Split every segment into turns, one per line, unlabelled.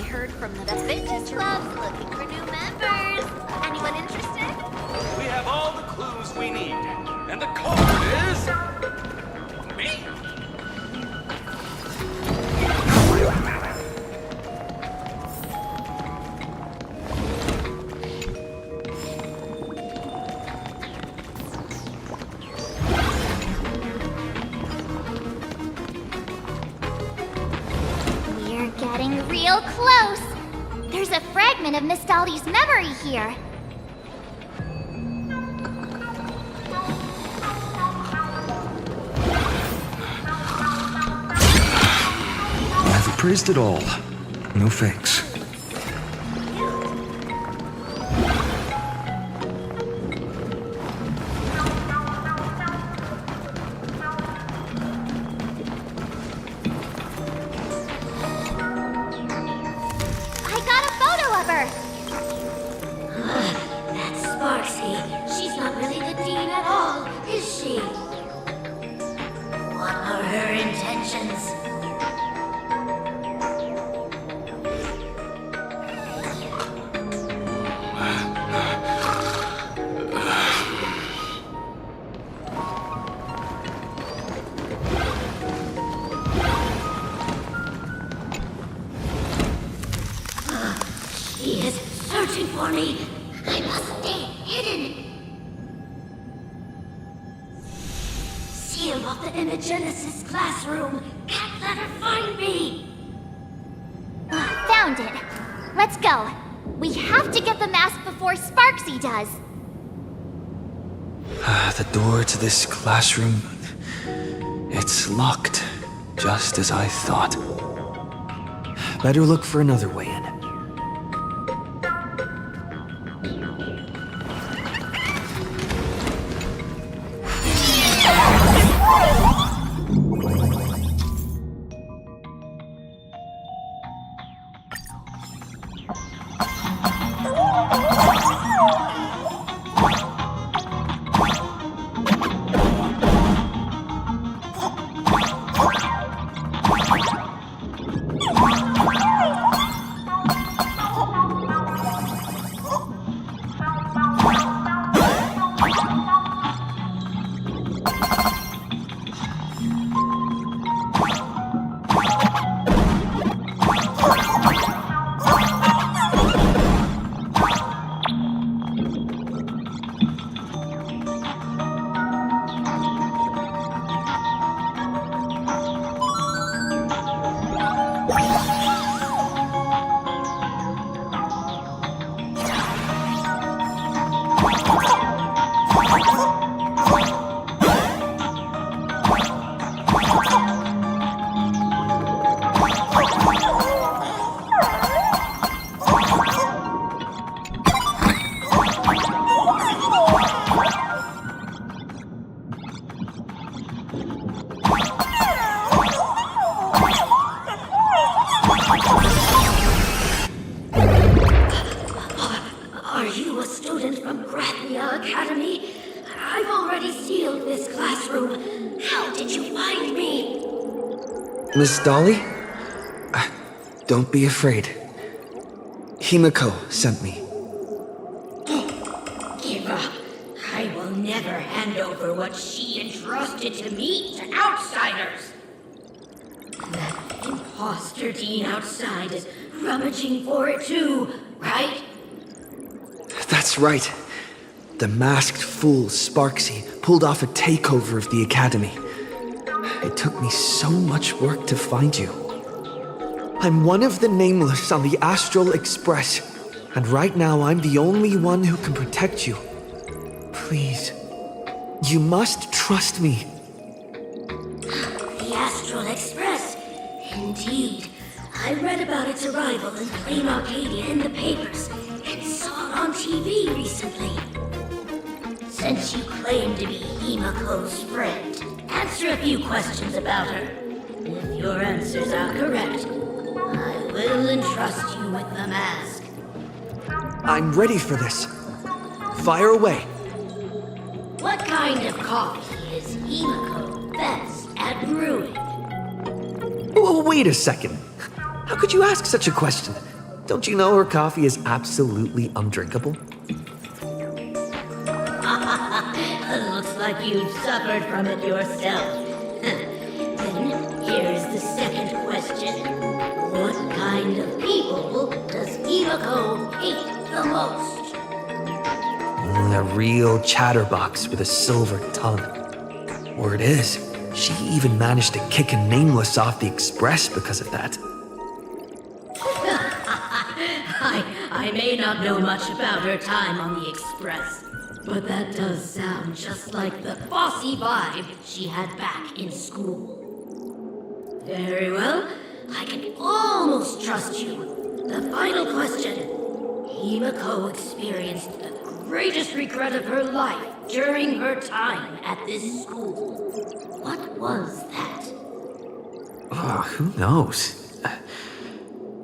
I heard from the fitness club's looking for new members. Anyone interested?
We have all the clues we need. And the code is... me.
We're getting real close. There's a fragment of Miss Dolly's memory here.
I've appraised it all. No fakes.
I got a photo of her.
That's Sparksy. She's not really the dean at all, is she? What are her intentions? She is searching for me. I must stay hidden. Seal off the Imagenesis classroom. Can't let her find me.
Found it. Let's go. We have to get the mask before Sparksy does.
The door to this classroom... it's locked, just as I thought. Better look for another way in.
Are you a student from Grathia Academy? I've already sealed this classroom. How did you find me?
Miss Dolly? Don't be afraid. Himiko sent me.
Give up. I will never hand over what she entrusted to me to outsiders. That imposter dean outside is rummaging for it too, right?
That's right. The masked fool Sparksy pulled off a takeover of the academy. It took me so much work to find you. I'm one of the Nameless on the Astral Express, and right now I'm the only one who can protect you. Please, you must trust me.
The Astral Express. Indeed. I read about its arrival in Planacardia in the papers and saw it on TV recently. Since you claim to be Himiko's friend, answer a few questions about her. If your answers are correct, I will entrust you with the mask.
I'm ready for this. Fire away.
What kind of coffee is Himiko best at brewing?
Oh, wait a second. How could you ask such a question? Don't you know her coffee is absolutely undrinkable?
Looks like you've suffered from it yourself. Then here's the second question. What kind of people does Himiko hate the most?
A real chatterbox with a silver tongue. Word is, she even managed to kick a nameless off the express because of that.
I may not know much about her time on the express, but that does sound just like the bossy vibe she had back in school. Very well, I can almost trust you. The final question. Himiko experienced the greatest regret of her life during her time at this school. What was that?
Oh, who knows?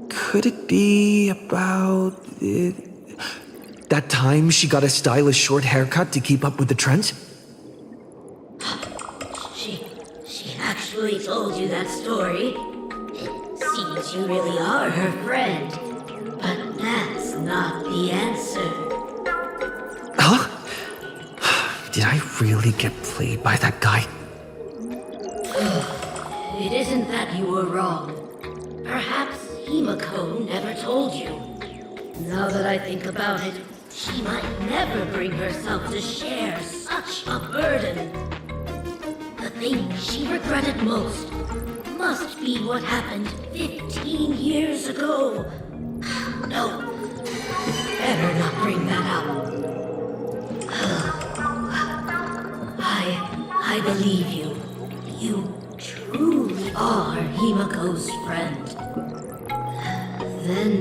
Could it be about that time she got a stylish short haircut to keep up with the trends?
She actually told you that story. It seems you really are her friend. But that's not the answer.
Huh? Did I really get played by that guy?
It isn't that you were wrong. Perhaps Himiko never told you. Now that I think about it, she might never bring herself to share such a burden. The thing she regretted most must be what happened 15 years ago. No, better not bring that up. I believe you. You truly are Himiko's friend. Then,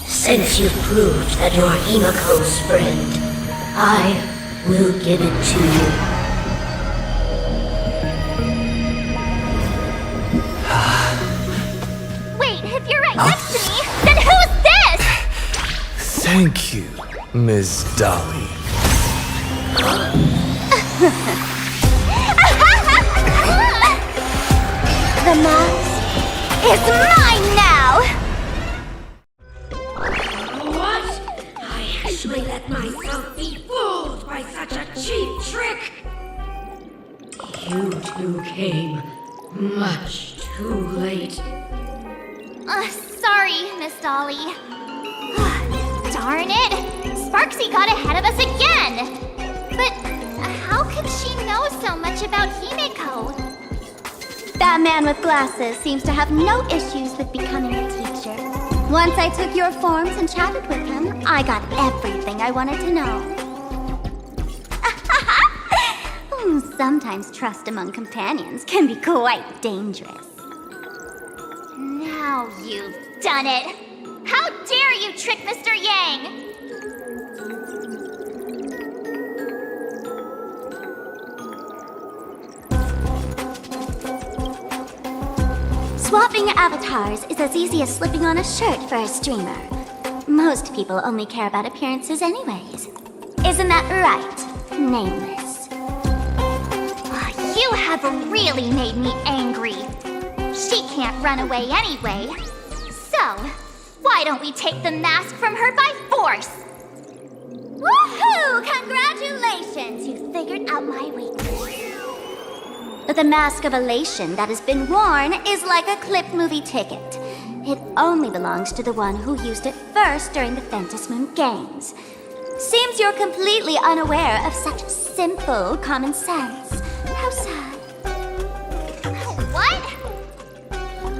since you've proved that you're Himiko's friend, I will give it to you.
Wait, if you're right next to me, then who's this?
Thank you, Ms. Dolly.
The mask is mine now!
What? I actually let myself be fooled by such a cheap trick! You two came much too late.
Sorry, Miss Dolly. Darn it! Sparksy got ahead of us again! But how could she know so much about Himiko?
That man with glasses seems to have no issues with becoming a teacher. Once I took your forms and chatted with him, I got everything I wanted to know. Sometimes trust among companions can be quite dangerous.
Now you've done it! How dare you trick Mr. Yang!
Swapping avatars is as easy as slipping on a shirt for a streamer. Most people only care about appearances anyways. Isn't that right, Nameless?
You have really made me angry. She can't run away anyway. So, why don't we take the mask from her by force?
Woohoo! Congratulations! You figured out my weakness. The mask of elation that has been worn is like a clipped movie ticket. It only belongs to the one who used it first during the Ventus Moon Games. Seems you're completely unaware of such simple common sense. How sad.
What?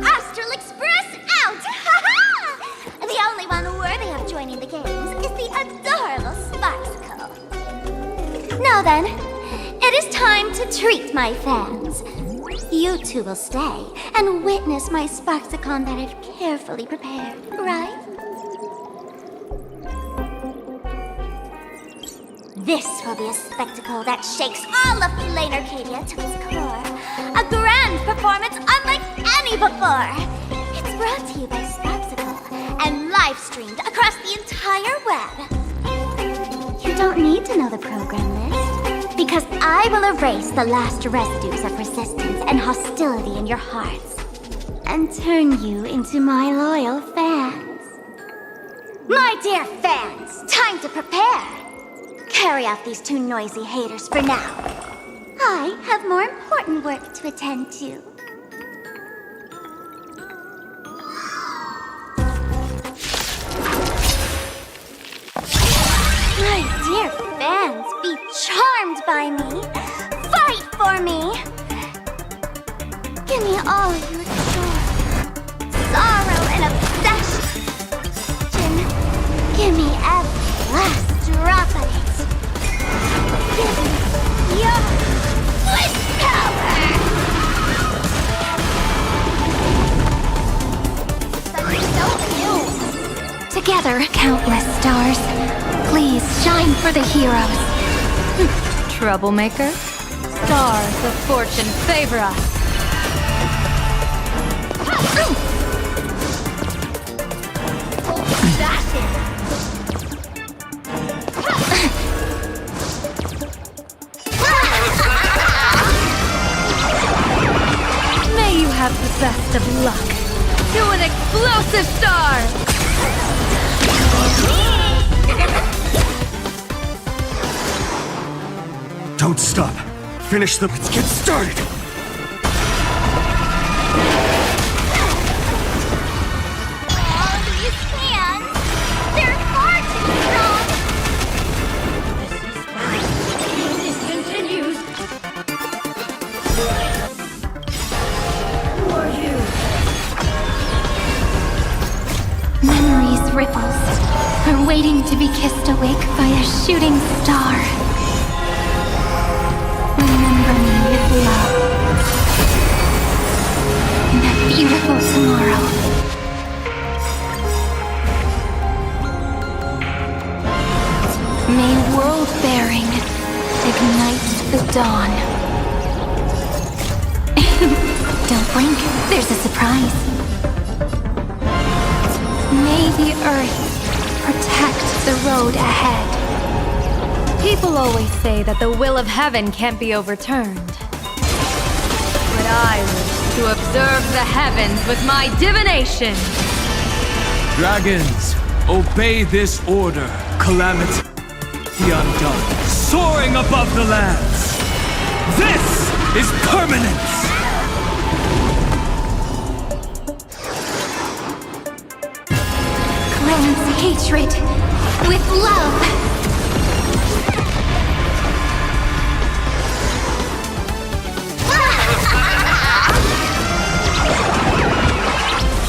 Astral Express out! Ha-ha! The only one worthy of joining the games is the adorable Sparksicle. Now then, it is time to treat my fans. You two will stay and witness my Sparksicon that I've carefully prepared, right? This will be a spectacle that shakes all of Planacardia to its core. A grand performance unlike any before. It's brought to you by Sparksicle and live streamed across the entire web. You don't need to know the program list, because I will erase the last residues of resistance and hostility in your hearts. and turn you into my loyal fans. My dear fans, time to prepare. Carry off these two noisy haters for now. I have more important work to attend to. My dear fans, be charmed by me. Fight for me. Give me all your joy, sorrow, and obsession. Give me every last drop of it. Give me your wish power. Together, countless stars. Please shine for the heroes.
Troublemaker? Stars of fortune favor us. May you have the best of luck. To an explosive star!
Don't stop. Finish them. Let's get started.
All these hands, they're far too strong.
This continues. Who are you?
Memories ripples are waiting to be kissed awake by a shooting star. Remember me with love. In that beautiful tomorrow. May world-bearing ignite the dawn. Don't blink, there's a surprise. May the earth protect the road ahead.
People always say that the will of heaven can't be overturned. But I wish to observe the heavens with my divination.
Dragons, obey this order. Calamity be undone. Soaring above the lands. This is permanence.
Cleanse hatred with love.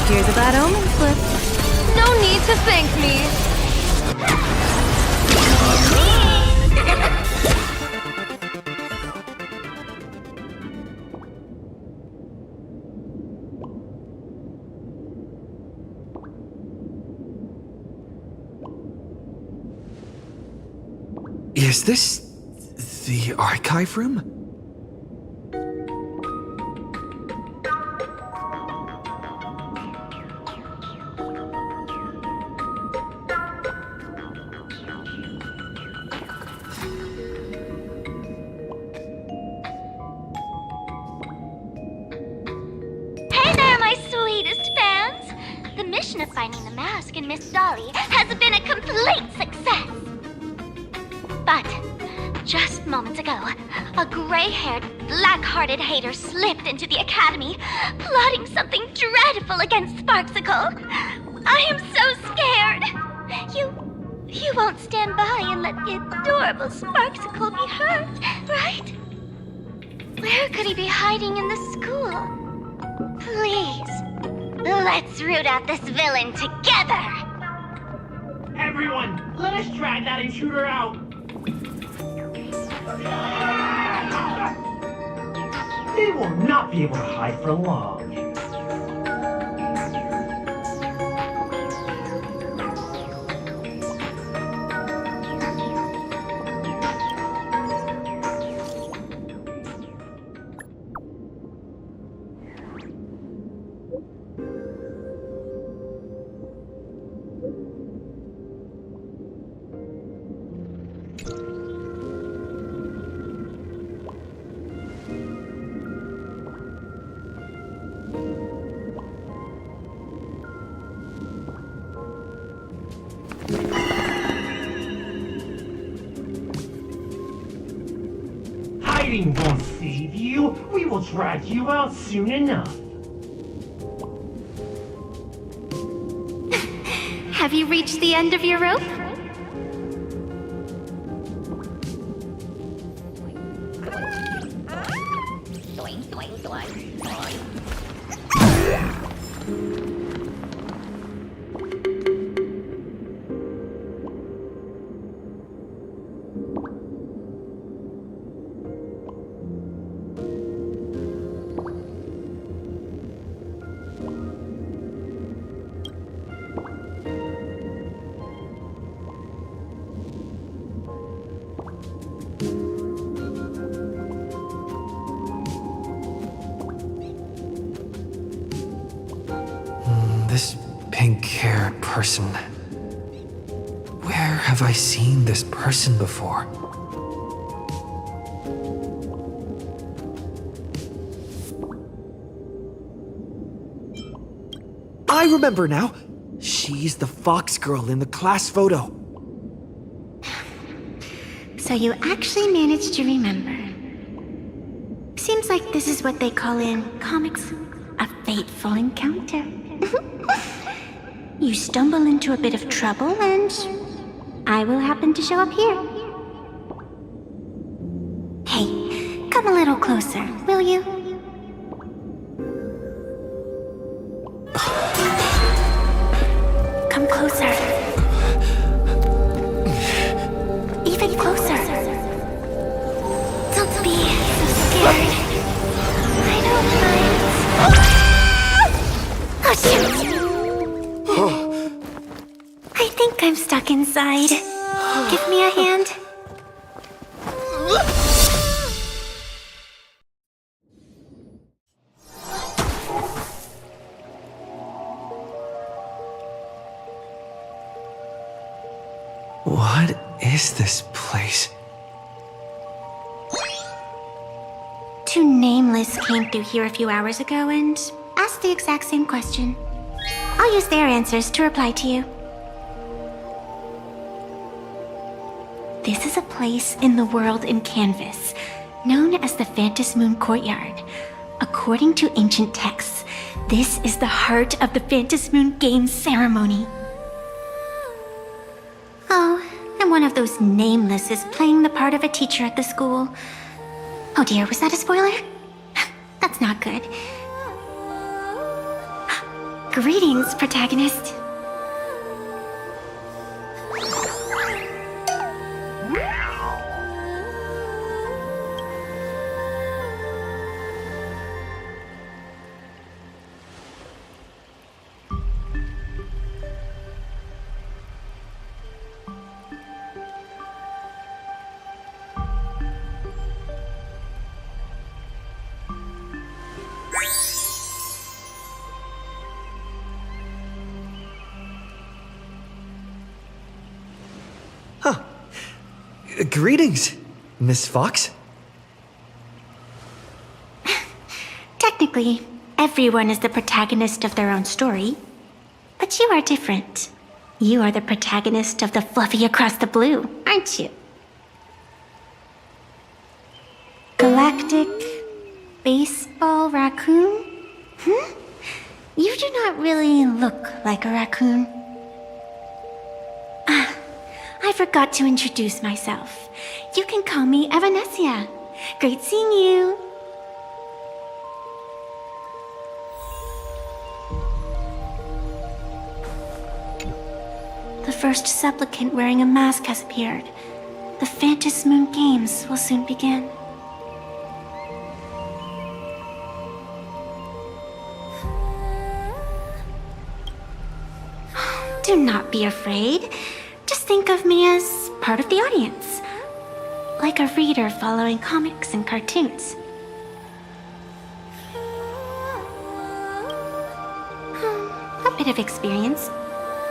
Here's a bad omen slip. No need to thank me.
Is this the archive room?
Hey there, my sweetest fans! The mission of finding the mask and Miss Dolly has been a complete success. But just moments ago, a gray-haired, black-hearted hater slipped into the academy, plotting something dreadful against Sparksicle. I am so scared. You won't stand by and let the adorable Sparksicle be hurt, right? Where could he be hiding in the school? Please, let's root out this villain together!
Everyone, let us drag that intruder out! They will not be able to hide for long. will drag you out soon enough.
Have you reached the end of your rope?
This pink-haired person. Where have I seen this person before? I remember now! She's the fox girl in the class photo.
So you actually managed to remember. Seems like this is what they call in comics a fateful encounter. You stumble into a bit of trouble and I will happen to show up here. Hey, come a little closer, will you? Come closer. Even closer. Don't be so scared. I don't mind. Oh, shoot! I think I'm stuck inside. Give me a hand.
What is this place?
Two nameless came through here a few hours ago and asked the exact same question. I'll use their answers to reply to you. This is a place in the world in Canvas, known as the Phantom Moon Courtyard. According to ancient texts, this is the heart of the Phantom Moon Games ceremony. Oh, and one of those nameless is playing the part of a teacher at the school. Oh dear, was that a spoiler? That's not good. Greetings, protagonist.
Greetings, Miss Fox.
Technically, everyone is the protagonist of their own story. But you are different. You are the protagonist of the Fluffy Across the Blue, aren't you? Galactic Baseball Raccoon? You do not really look like a raccoon. I forgot to introduce myself. You can call me Evanessia. Great seeing you. The first supplicant wearing a mask has appeared. The Phantom Moon Games will soon begin. Do not be afraid. Just think of me as part of the audience. Like a reader following comics and cartoons. A bit of experience.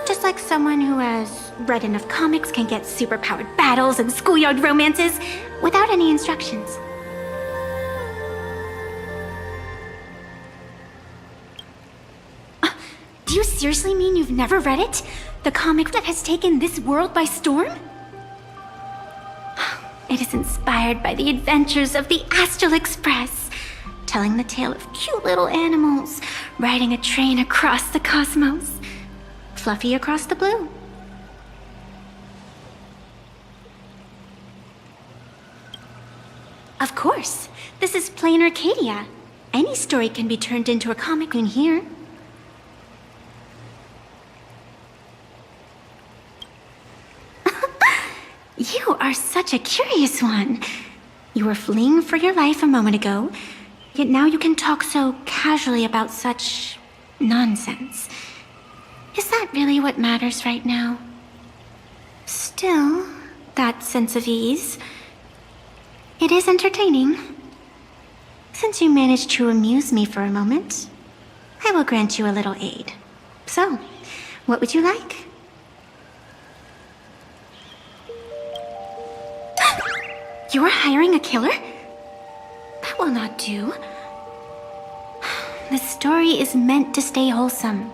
Just like someone who has read enough comics can get superpowered battles and schoolyard romances without any instructions. Do you seriously mean you've never read it? The comic that has taken this world by storm? It is inspired by the adventures of the Astral Express,
telling the tale of cute little animals riding a train across the cosmos. Fluffy across the blue. Of course, this is Planacardia. Any story can be turned into a comic in here. You are such a curious one. You were fleeing for your life a moment ago, yet now you can talk so casually about such nonsense. Is that really what matters right now? Still, that sense of ease, it is entertaining. Since you managed to amuse me for a moment, I will grant you a little aid. So, what would you like? You are hiring a killer? That will not do. The story is meant to stay wholesome.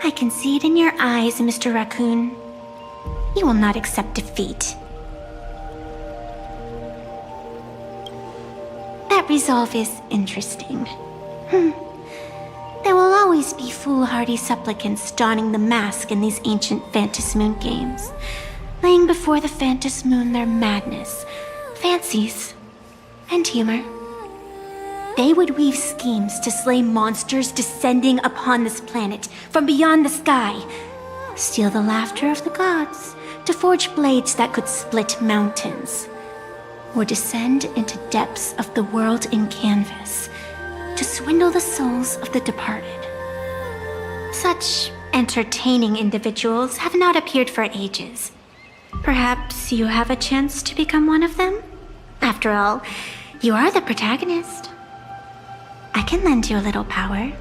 I can see it in your eyes, Mr. Raccoon. You will not accept defeat. That resolve is interesting. There will always be foolhardy supplicants donning the mask in these ancient Phantasmoon games, laying before the Phantasmoon their madness, fancies, and humor. They would weave schemes to slay monsters descending upon this planet from beyond the sky, steal the laughter of the gods to forge blades that could split mountains, or descend into depths of the world in canvas to swindle the souls of the departed. Such entertaining individuals have not appeared for ages. Perhaps you have a chance to become one of them? After all, you are the protagonist. I can lend you a little power,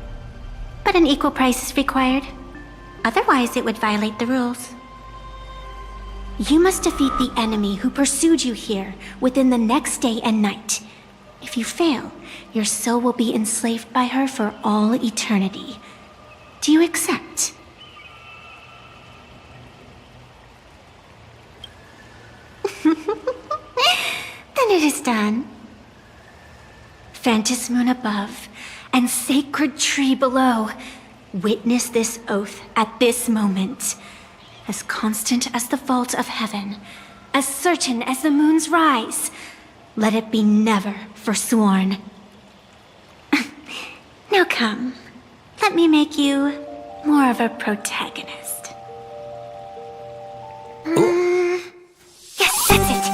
but an equal price is required. Otherwise, it would violate the rules. You must defeat the enemy who pursued you here within the next day and night. If you fail, your soul will be enslaved by her for all eternity. Do you accept? Then it is done. Phantasmoon above and sacred tree below, witness this oath at this moment. As constant as the vault of heaven, as certain as the moon's rise, let it be never forsworn. Now come, let me make you more of a protagonist. Yes, that's it.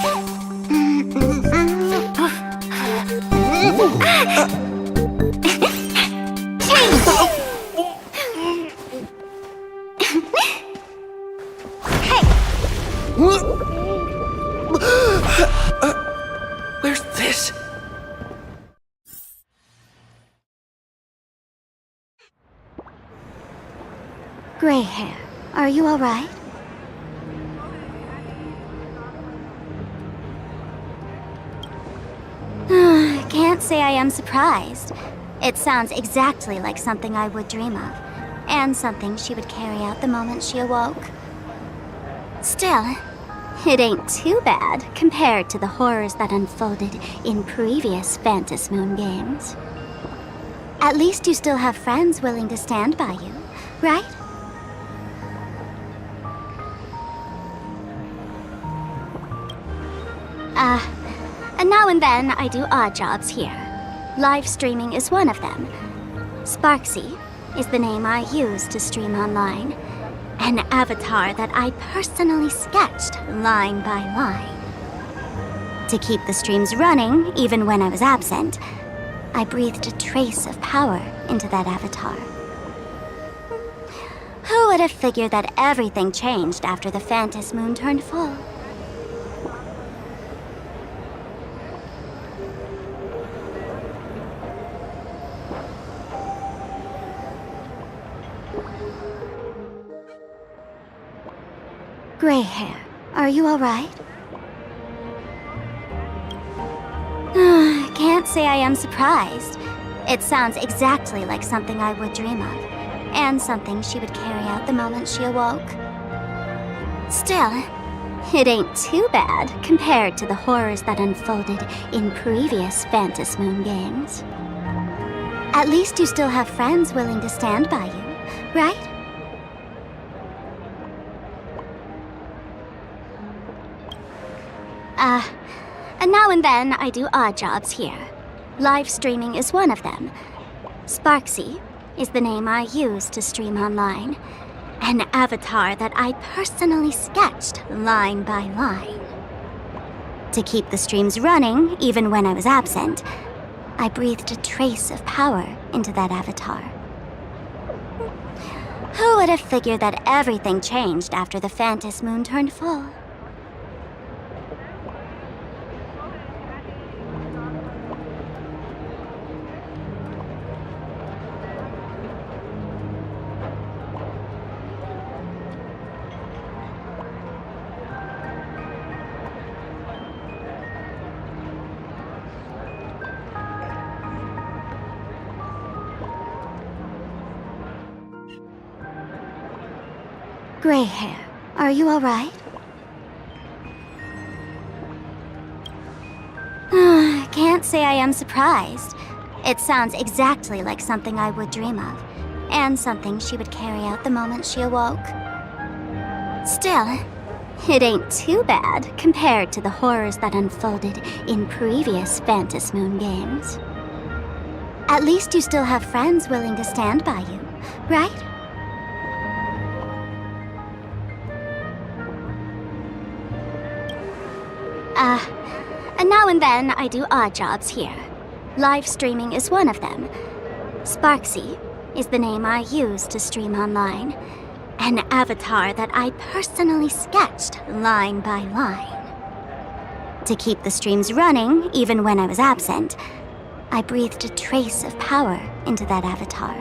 Where's this?
Gray hair, are you all right? Can't say I am surprised. It sounds exactly like something I would dream of, and something she would carry out the moment she awoke. Still, it ain't too bad compared to the horrors that unfolded in previous Phantasmoon games. At least you still have friends willing to stand by you, right? Now and then I do odd jobs here. Live streaming is one of them. Sparksy is the name I use to stream online. An avatar that I personally sketched line by line. To keep the streams running, even when I was absent, I breathed a trace of power into that avatar. Who would have figured that everything changed after the Phantasmoon turned full? Gray hair, are you all right? Can't say I am surprised. It sounds exactly like something I would dream of, and something she would carry out the moment she awoke. Still, It ain't too bad compared to the horrors that unfolded in previous Phantom Moon games. At least you still have friends willing to stand by you, right? And now and then I do odd jobs here. Live streaming is one of them. Sparksy is the name I use to stream online. An avatar that I personally sketched line by line. To keep the streams running, even when I was absent, I breathed a trace of power into that avatar. Who would have figured that everything changed after the Phantom Moon turned full? Gray hair, are you alright? Can't say I am surprised. It sounds exactly like something I would dream of, and something she would carry out the moment she awoke. Still, it ain't too bad compared to the horrors that unfolded in previous Phantom Moon games. At least you still have friends willing to stand by you, right? And now and then I do odd jobs here. Live streaming is one of them. Sparksy is the name I use to stream online. An avatar that I personally sketched line by line. To keep the streams running, even when I was absent, I breathed a trace of power into that avatar.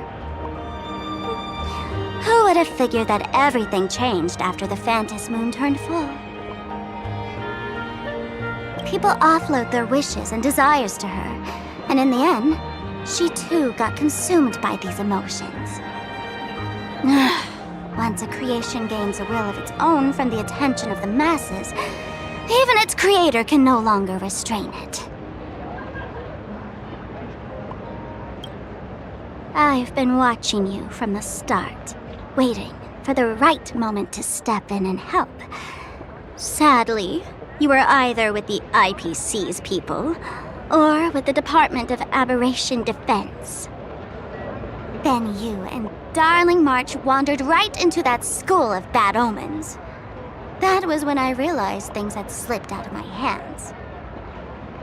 Who would have figured that everything changed after the Phantom Moon turned full? People offload their wishes and desires to her, and in the end, she too got consumed by these emotions. Once a creation gains a will of its own from the attention of the masses, even its creator can no longer restrain it. I've been watching you from the start, waiting for the right moment to step in and help. Sadly, you were either with the IPC's people, or with the Department of Aberration Defense. Then you and Darling March wandered right into that school of bad omens. That was when I realized things had slipped out of my hands.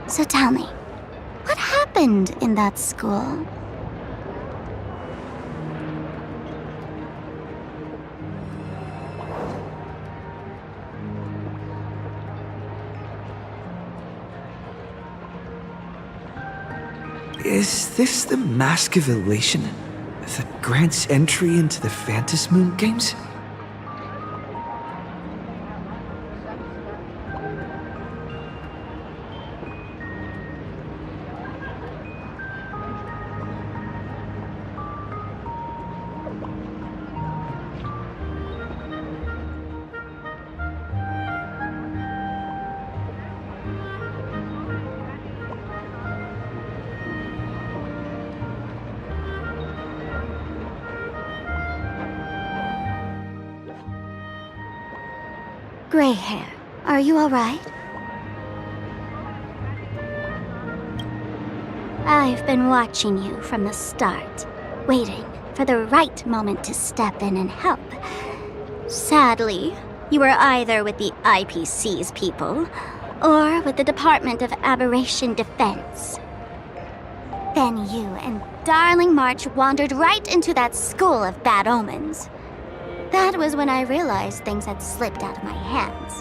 So tell me, what happened in that school?
Is this the Mask of Elation that grants entry into the Phantom Moon games?
Gray hair, are you alright? I've been watching you from the start, waiting for the right moment to step in and help. Sadly, you were either with the IPC's people, or with the Department of Aberration Defense. Then you and Darling March wandered right into that school of bad omens. That was when I realized things had slipped out of my hands.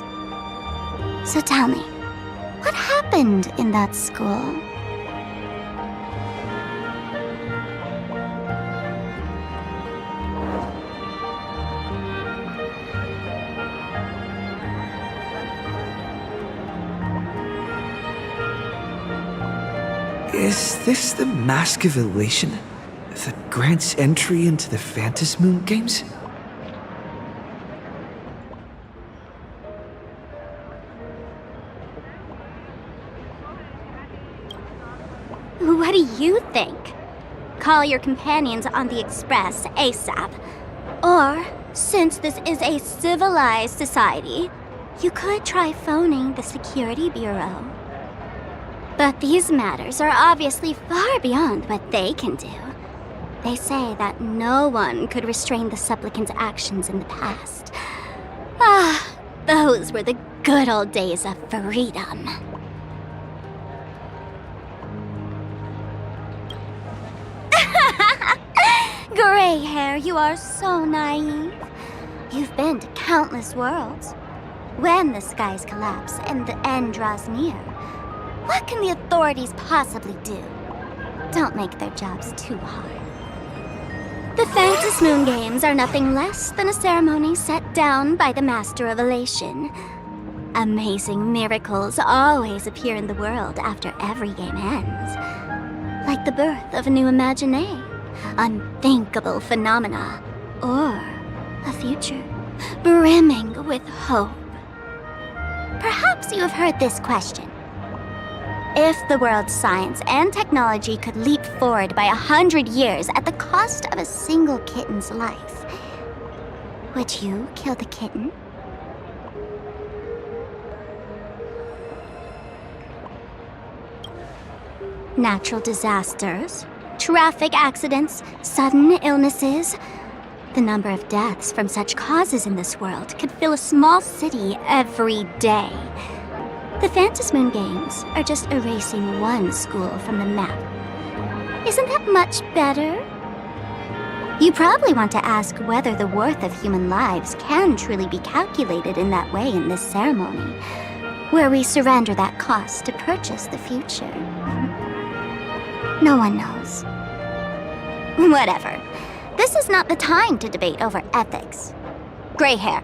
So tell me, what happened in that school?
Is this the Mask of Elation that grants entry into the Phantom Moon games?
call your companions on the Express ASAP. Or, since this is a civilized society, you could try phoning the Security Bureau. But these matters are obviously far beyond what they can do. They say that no one could restrain the supplicant's actions in the past. Ah, those were the good old days of freedom. Gray hair, you are so naive. You've been to countless worlds. When the skies collapse and the end draws near, what can the authorities possibly do? Don't make their jobs too hard. The Phantom Moon Games are nothing less than a ceremony set down by the Master of Elation. Amazing miracles always appear in the world after every game ends. Like the birth of a new imagination, unthinkable phenomena, or a future brimming with hope. Perhaps you have heard this question. If the world's science and technology could leap forward by 100 years at the cost of a single kitten's life, would you kill the kitten? Natural disasters, traffic accidents, sudden illnesses. The number of deaths from such causes in this world could fill a small city every day. The Phantom Moon Games are just erasing one school from the map. Isn't that much better? You probably want to ask whether the worth of human lives can truly be calculated in that way in this ceremony, where we surrender that cost to purchase the future. No one knows. Whatever. This is not the time to debate over ethics. Gray hair,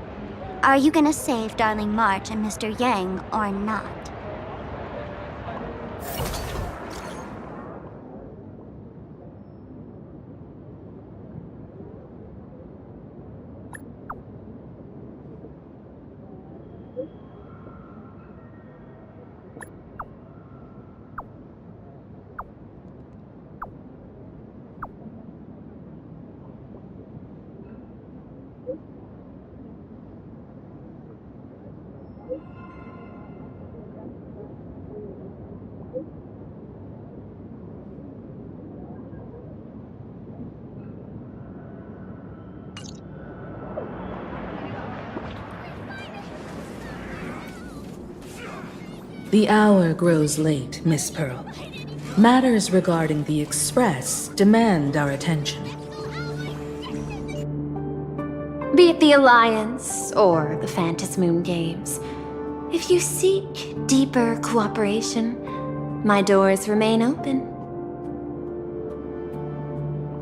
are you gonna save Darling March and Mr. Yang or not?
The hour grows late, Miss Pearl. Matters regarding the Express demand our attention.
Be it the Alliance or the Phantom Moon Games, if you seek deeper cooperation, my doors remain open.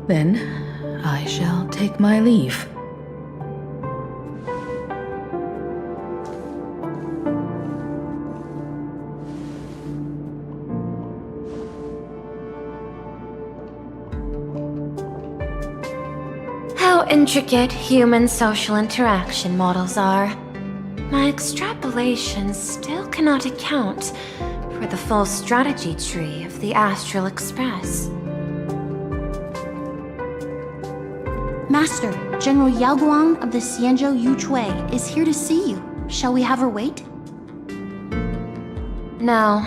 Then I shall take my leave.
How intricate human social interaction models are. My extrapolations still cannot account for the full strategy tree of the Astral Express.
Master, General Yao Guang of the Xianzhou Yuchui is here to see you. Shall we have her wait?
No.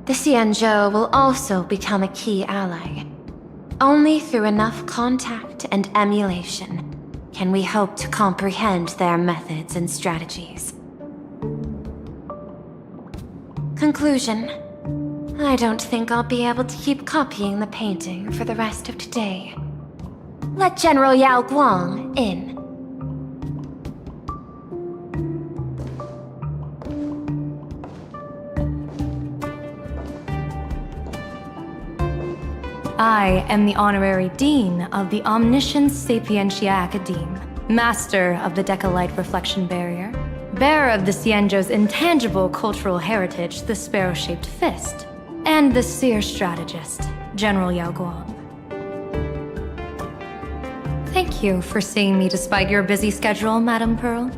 The Xianzhou will also become a key ally. Only through enough contact and emulation can we hope to comprehend their methods and strategies. Conclusion. I don't think I'll be able to keep copying the painting for the rest of today. Let General Yao Guang in.
I am the Honorary Dean of the Omniscience Sapientia Academe, Master of the Decalite Reflection Barrier, bearer of the Xianzhou's intangible cultural heritage, the Sparrow-Shaped Fist, and the Seer Strategist, General Yao Guang. Thank you for seeing me despite your busy schedule, Madam Pearl.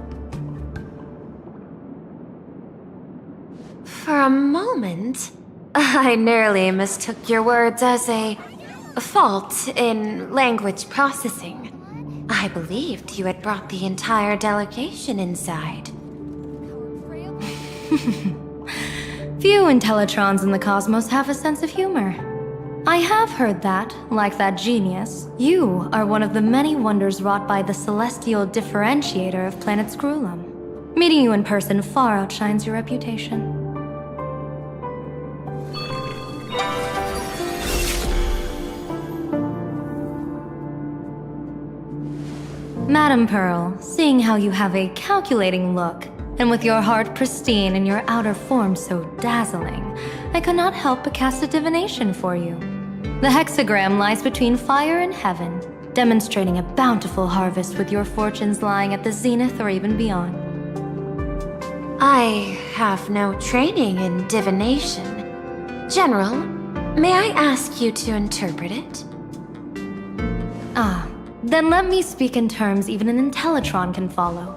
For a moment, I nearly mistook your words as a fault in language processing. I believed you had brought the entire delegation inside.
Few Intellitrons in the cosmos have a sense of humor. I have heard that, like that genius, you are one of the many wonders wrought by the celestial differentiator of planet Screwlum. Meeting you in person far outshines your reputation. Madam Pearl, seeing how you have a calculating look, and with your heart pristine and your outer form so dazzling, I could not help but cast a divination for you. The hexagram lies between fire and heaven, demonstrating a bountiful harvest with your fortunes lying at the zenith or even beyond.
I have no training in divination. General, may I ask you to interpret it?
Then let me speak in terms even an Intellitron can follow.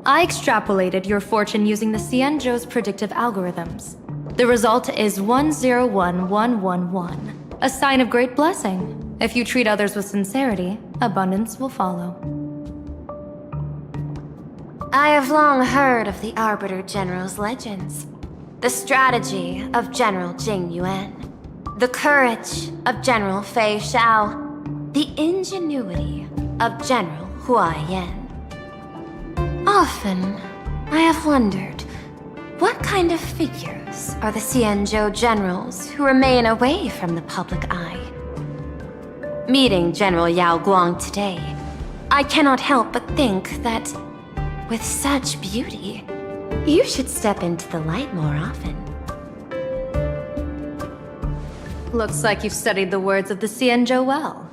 I extrapolated your fortune using the Cienjo's predictive algorithms. The result is 101111, a sign of great blessing. If you treat others with sincerity, abundance will follow.
I have long heard of the Arbiter General's legends. The strategy of General Jing Yuan. The courage of General Fei Xiao. The ingenuity of General Hua Yan. Often, I have wondered, what kind of figures are the Cienjo generals who remain away from the public eye? Meeting General Yao Guang today, I cannot help but think that, with such beauty, you should step into the light more often.
Looks like you've studied the words of the Cienjo well.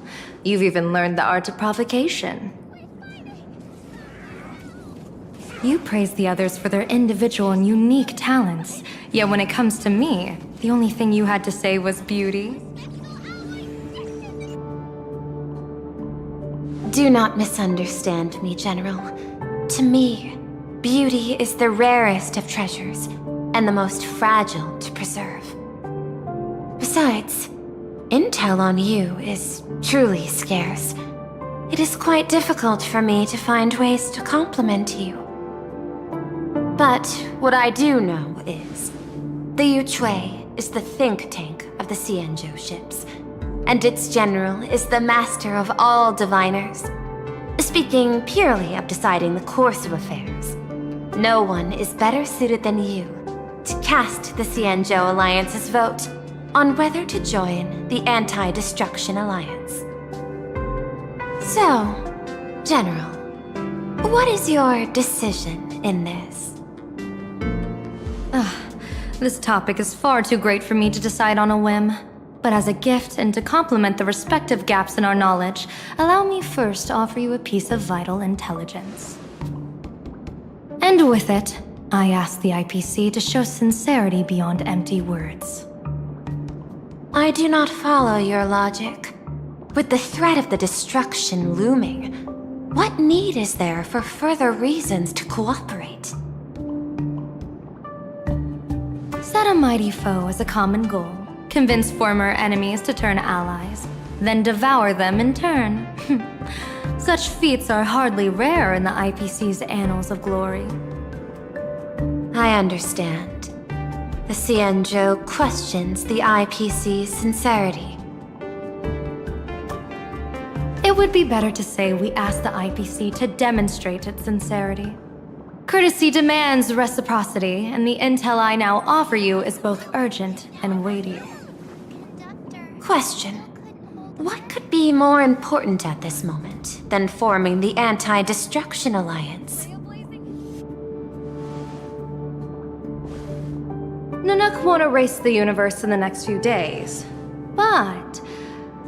You've even learned the art of provocation. You praise the others for their individual and unique talents, yet when it comes to me, the only thing you had to say was beauty.
Do not misunderstand me, General. To me, beauty is the rarest of treasures and the most fragile to preserve. Besides, intel on you is truly scarce. It is quite difficult for me to find ways to compliment you. But what I do know is, the Yuchui is the think tank of the Cienjo ships, and its general is the master of all diviners. Speaking purely of deciding the course of affairs, no one is better suited than you to cast the Cienjo Alliance's vote on whether to join the Anti-Destruction Alliance. So, General, what is your decision in this?
This topic is far too great for me to decide on a whim. But as a gift and to complement the respective gaps in our knowledge, allow me first to offer you a piece of vital intelligence. And with it, I ask the IPC to show sincerity beyond empty words.
I do not follow your logic. With the threat of the destruction looming, what need is there for further reasons to cooperate?
Set a mighty foe as a common goal. Convince former enemies to turn allies, then devour them in turn. Such feats are hardly rare in the IPC's annals of glory.
I understand. The Cienjo questions the IPC's sincerity.
It would be better to say we ask the IPC to demonstrate its sincerity. Courtesy demands reciprocity, and the intel I now offer you is both urgent and weighty.
Question. What could be more important at this moment than forming the Anti-Destruction Alliance?
Nanook won't erase the universe in the next few days, but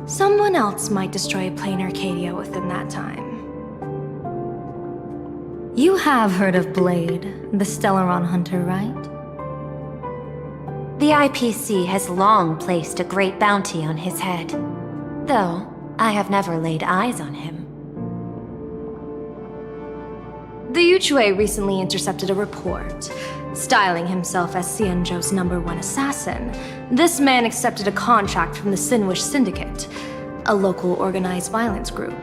someone else might destroy Planacardia within that time. You have heard of Blade, the Stellaron hunter, right?
The IPC has long placed a great bounty on his head, though I have never laid eyes on him.
The Yuchui recently intercepted a report. Styling himself as Cienjo's #1 assassin, this man accepted a contract from the Sinwish Syndicate. a local organized violence group.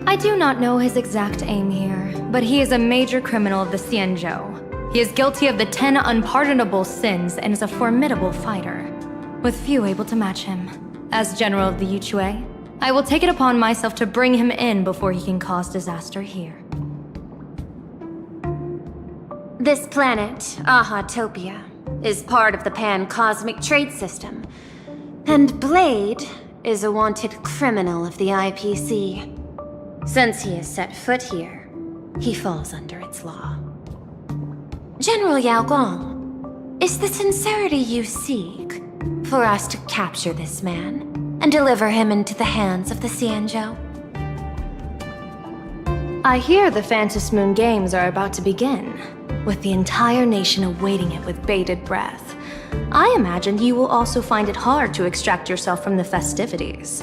I do not know his exact aim here, but he is a major criminal of the Xianzhou. He is guilty of the 10 unpardonable sins and is a formidable fighter, with few able to match him. As general of the Yuchue, I will take it upon myself to bring him in before he can cause disaster here.
This planet, Ahatopia, is part of the Pan-Cosmic Trade System, and Blade is a wanted criminal of the IPC. Since he has set foot here, he falls under its law. General Yao Gong, is the sincerity you seek for us to capture this man and deliver him into the hands of the Xianzhou?
I hear the Phantom Moon Games are about to begin, with the entire nation awaiting it with bated breath. I imagine you will also find it hard to extract yourself from the festivities.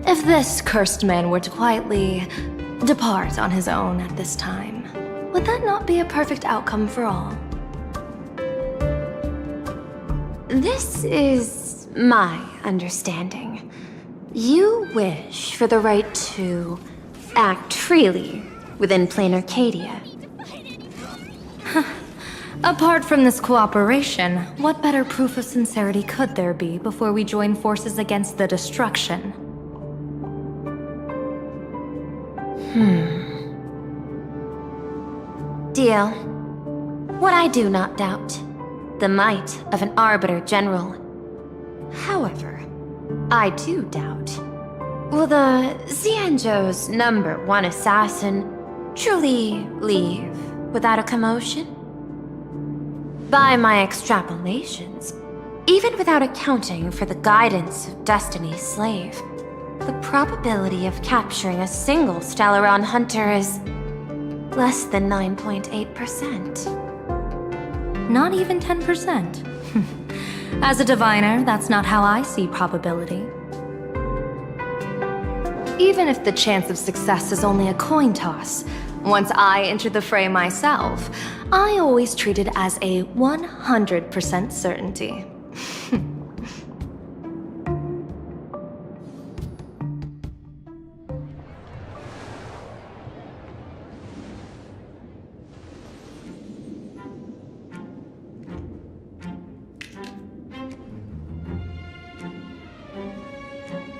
If this cursed man were to quietly depart on his own at this time, would that not be a perfect outcome for all?
This is my understanding. You wish for the right to act freely within Planacardia.
Apart from this cooperation, what better proof of sincerity could there be before we join forces against the destruction?
Deal. What I do not doubt, the might of an Arbiter General. However, I do doubt, will the Xianzhou's #1 assassin truly leave without a commotion? By my extrapolations, even without accounting for the guidance of Destiny's slave, the probability of capturing a single Stellaron hunter is less than 9.8%.
Not even 10%. As a diviner, that's not how I see probability. Even if the chance of success is only a coin toss, once I enter the fray myself, I always treat it as a 100% certainty.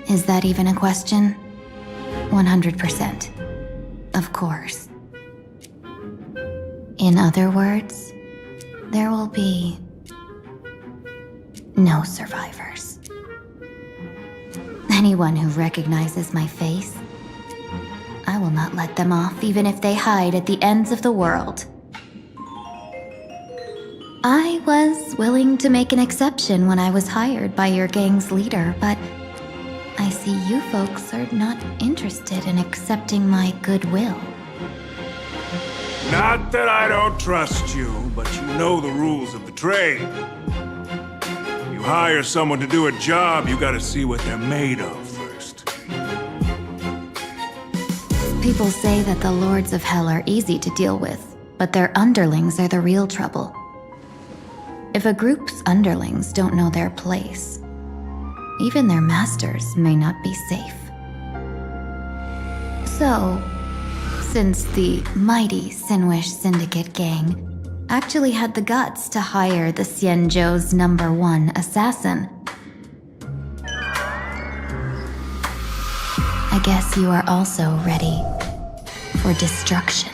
Is that even a question? 100%. Of course. In other words, there will be no survivors. Anyone who recognizes my face, I will not let them off even if they hide at the ends of the world. I was willing to make an exception when I was hired by your gang's leader, but I see you folks are not interested in accepting my goodwill.
Not that I don't trust you, but you know the rules of the trade. You hire someone to do a job, you gotta see what they're made of first.
People say that the Lords of Hell are easy to deal with, but their underlings are the real trouble. If a group's underlings don't know their place, even their masters may not be safe. So, since the mighty Sinwish Syndicate gang actually had the guts to hire the Xianzhou's #1 assassin, I guess you are also ready for destruction.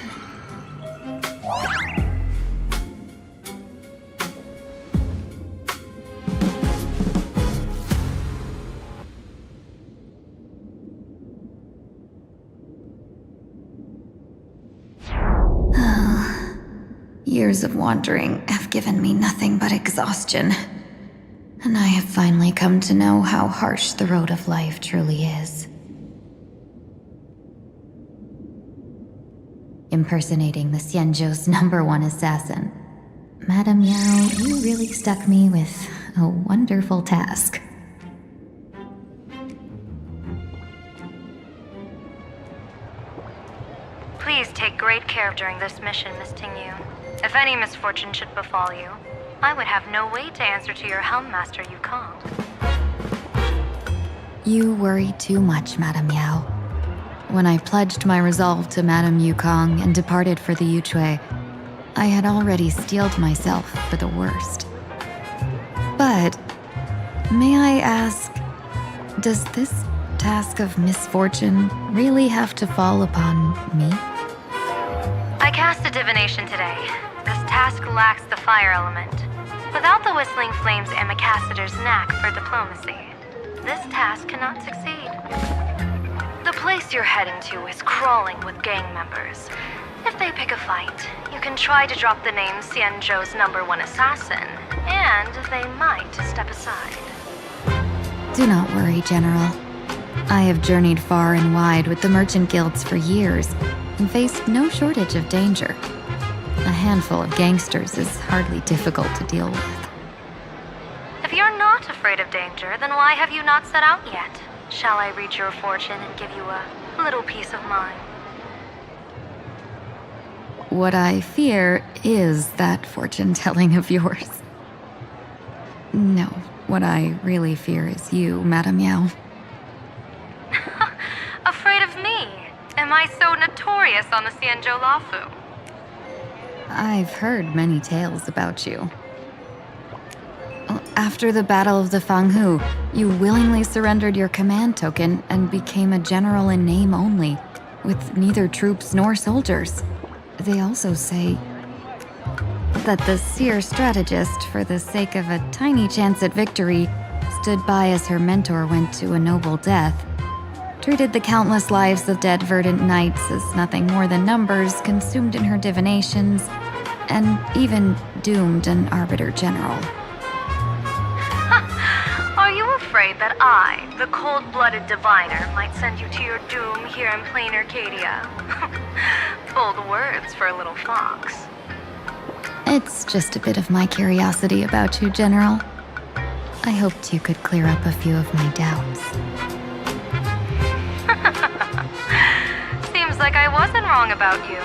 Years of wandering have given me nothing but exhaustion, and I have finally come to know how harsh the road of life truly is. Impersonating the Xianzhou's #1 assassin. Madame Yao, you really stuck me with a wonderful task.
Please take great care during this mission, Miss Tingyu. If any misfortune should befall you, I would have no way to answer to your Helm Master Yukong.
You worry too much, Madame Yao. When I pledged my resolve to Madame Yukong and departed for the Yuchui, I had already steeled myself for the worst. But, may I ask, does this task of misfortune really have to fall upon me?
I cast a divination today. This task lacks the fire element. Without the whistling flames and Macassiter's knack for diplomacy, this task cannot succeed. The place you're heading to is crawling with gang members. If they pick a fight, you can try to drop the name Xianzhou's #1 assassin, and they might step aside.
Do not worry, General. I have journeyed far and wide with the merchant guilds for years and faced no shortage of danger. A handful of gangsters is hardly difficult to deal with.
If you're not afraid of danger, then why have you not set out yet? Shall I read your fortune and give you a little peace of mind?
What I fear is that fortune-telling of yours. No, what I really fear is you, Madame Yao.
Afraid of me? Am I so notorious on the Xianzhou Lafu?
I've heard many tales about you. After the Battle of the Fanghu, you willingly surrendered your command token and became a general in name only, with neither troops nor soldiers. They also say that the seer strategist, for the sake of a tiny chance at victory, stood by as her mentor went to a noble death, treated the countless lives of dead verdant knights as nothing more than numbers consumed in her divinations, and even doomed an arbiter general.
Are you afraid that I, the cold-blooded diviner, might send you to your doom here in Planacardia? Bold words for a little fox.
It's just a bit of my curiosity about you, General. I hoped you could clear up a few of my doubts.
Seems like I wasn't wrong about you.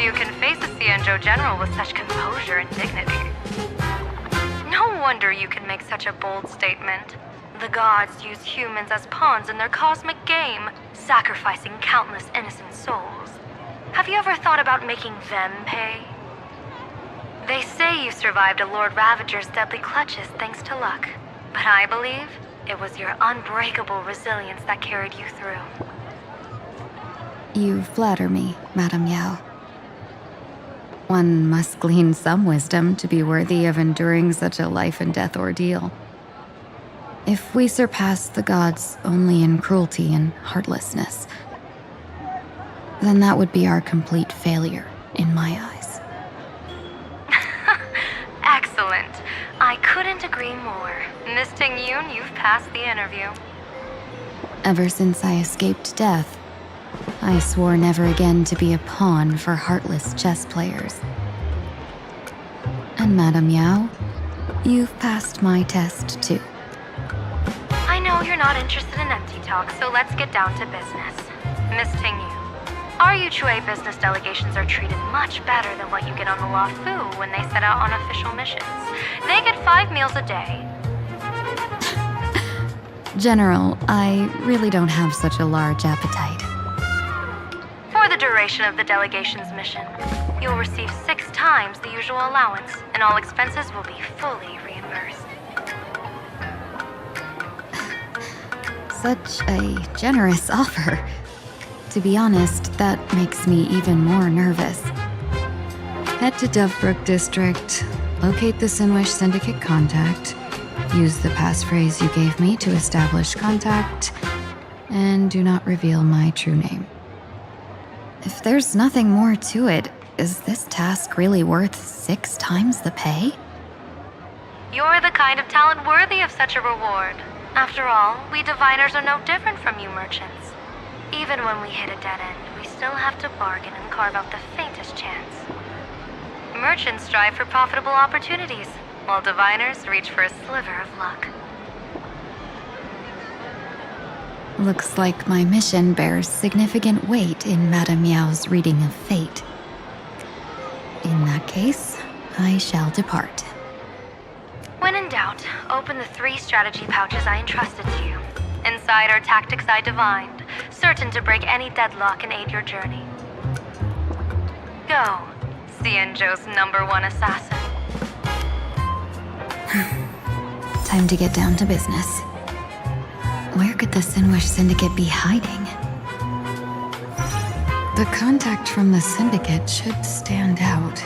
You can face a Xianzhou general with such composure and dignity. No wonder you can make such a bold statement. The gods use humans as pawns in their cosmic game, sacrificing countless innocent souls. Have you ever thought about making them pay? They say you survived a Lord Ravager's deadly clutches thanks to luck, but I believe it was your unbreakable resilience that carried you through.
You flatter me, Madame Yao. One must glean some wisdom to be worthy of enduring such a life-and-death ordeal. If we surpass the gods only in cruelty and heartlessness, then that would be our complete failure in my eyes.
Excellent. I couldn't agree more. Miss Ting-Yun, you've passed the interview.
Ever since I escaped death, I swore never again to be a pawn for heartless chess players. And Madame Yao, you've passed my test too.
I know you're not interested in empty talk, so let's get down to business. Miss Ting-Yun, our Yuchui business delegations are treated much better than what you get on the Lafu when they set out on official missions. They get 5 meals a day.
General, I really don't have such a large appetite.
For the duration of the delegation's mission, you'll receive 6 times the usual allowance, and all expenses will be fully reimbursed.
Such a generous offer. To be honest, that makes me even more nervous. Head to Dovebrook District, locate the Sinwish Syndicate contact, use the passphrase you gave me to establish contact, and do not reveal my true name. If there's nothing more to it, is this task really worth 6 times the pay?
You're the kind of talent worthy of such a reward. After all, we diviners are no different from you merchants. Even when we hit a dead end, we still have to bargain and carve out the faintest chance. Merchants strive for profitable opportunities, while diviners reach for a sliver of luck.
Looks like my mission bears significant weight in Madame Yao's reading of fate. In that case, I shall depart.
When in doubt, open the 3 strategy pouches I entrusted to you. Inside outsider tactics I divined, certain to break any deadlock and aid your journey. Go, Cienjo's #1 assassin.
Time to get down to business. Where could the Sinwish Syndicate be hiding? The contact from the Syndicate should stand out.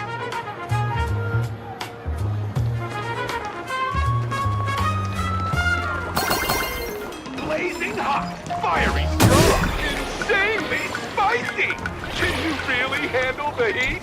Blazing hot, fiery strong, insanely spicy! Can you really handle the heat?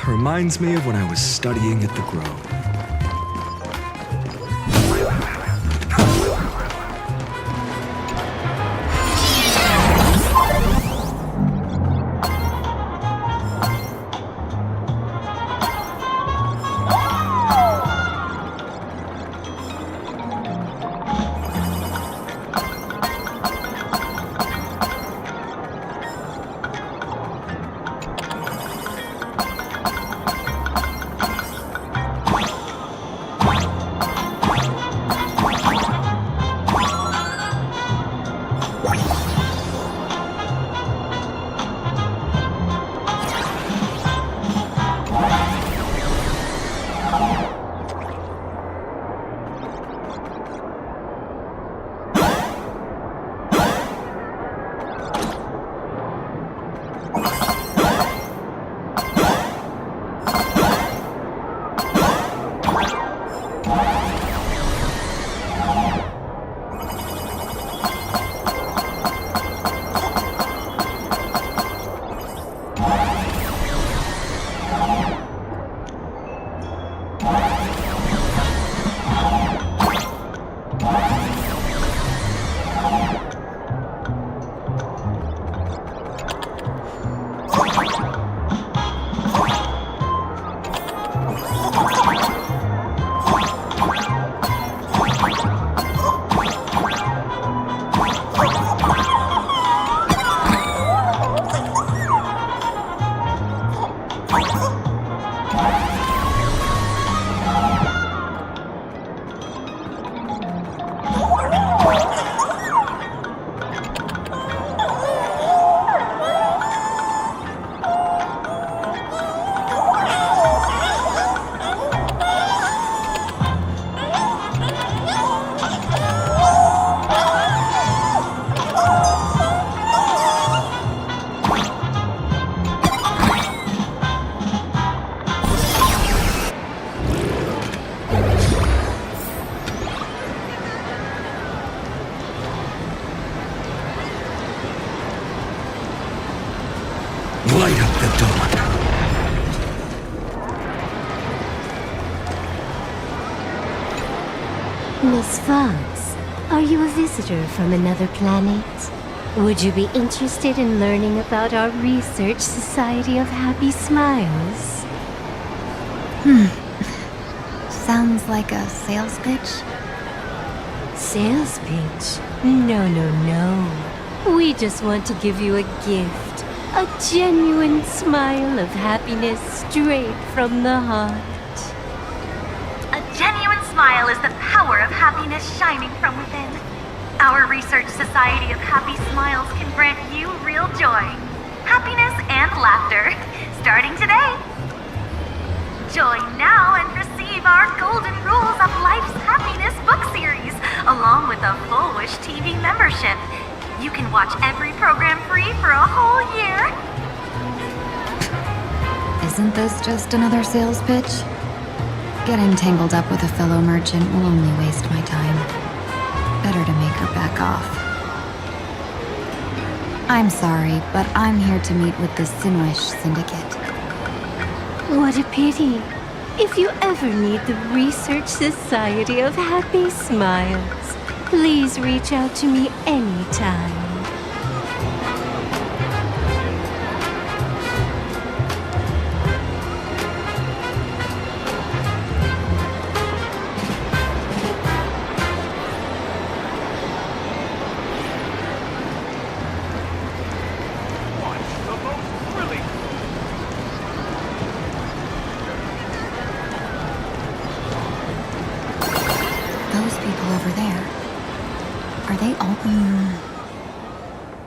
Reminds me of when I was studying at the Grove. Light up the dawn.
Miss Fox, are you a visitor from another planet? Would you be interested in learning about our Research Society of Happy Smiles?
Sounds like a sales pitch.
Sales pitch? No, no, no. We just want to give you a gift. A genuine smile of happiness straight from the heart.
A genuine smile is the power of happiness shining from within. Our Research Society of Happy Smiles can grant you real joy, happiness, and laughter, starting today. Join now and receive our Golden Rules of Life's Happiness book series, along with a full Wish TV membership. You can watch every program free for a whole year.
Isn't this just another sales pitch? Getting tangled up with a fellow merchant will only waste my time. Better to make her back off. I'm sorry, but I'm here to meet with the Sinwish Syndicate.
What a pity. If you ever need the Research Society of Happy Smiles, please reach out to me anytime.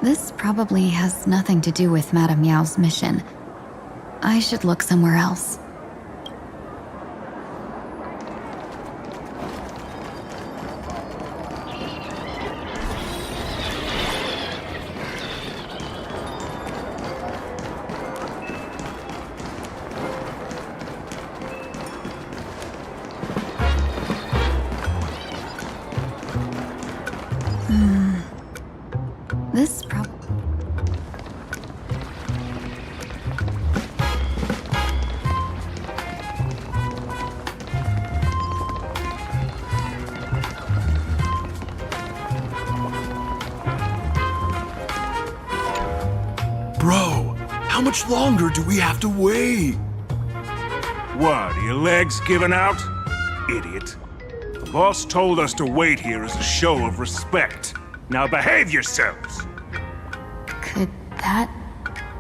This probably has nothing to do with Madame Yao's mission. I should look somewhere else. This
Bro, how much longer do we have to wait? What, are your legs giving out? Idiot. The boss told us to wait here as a show of respect. Now behave yourselves!
Could that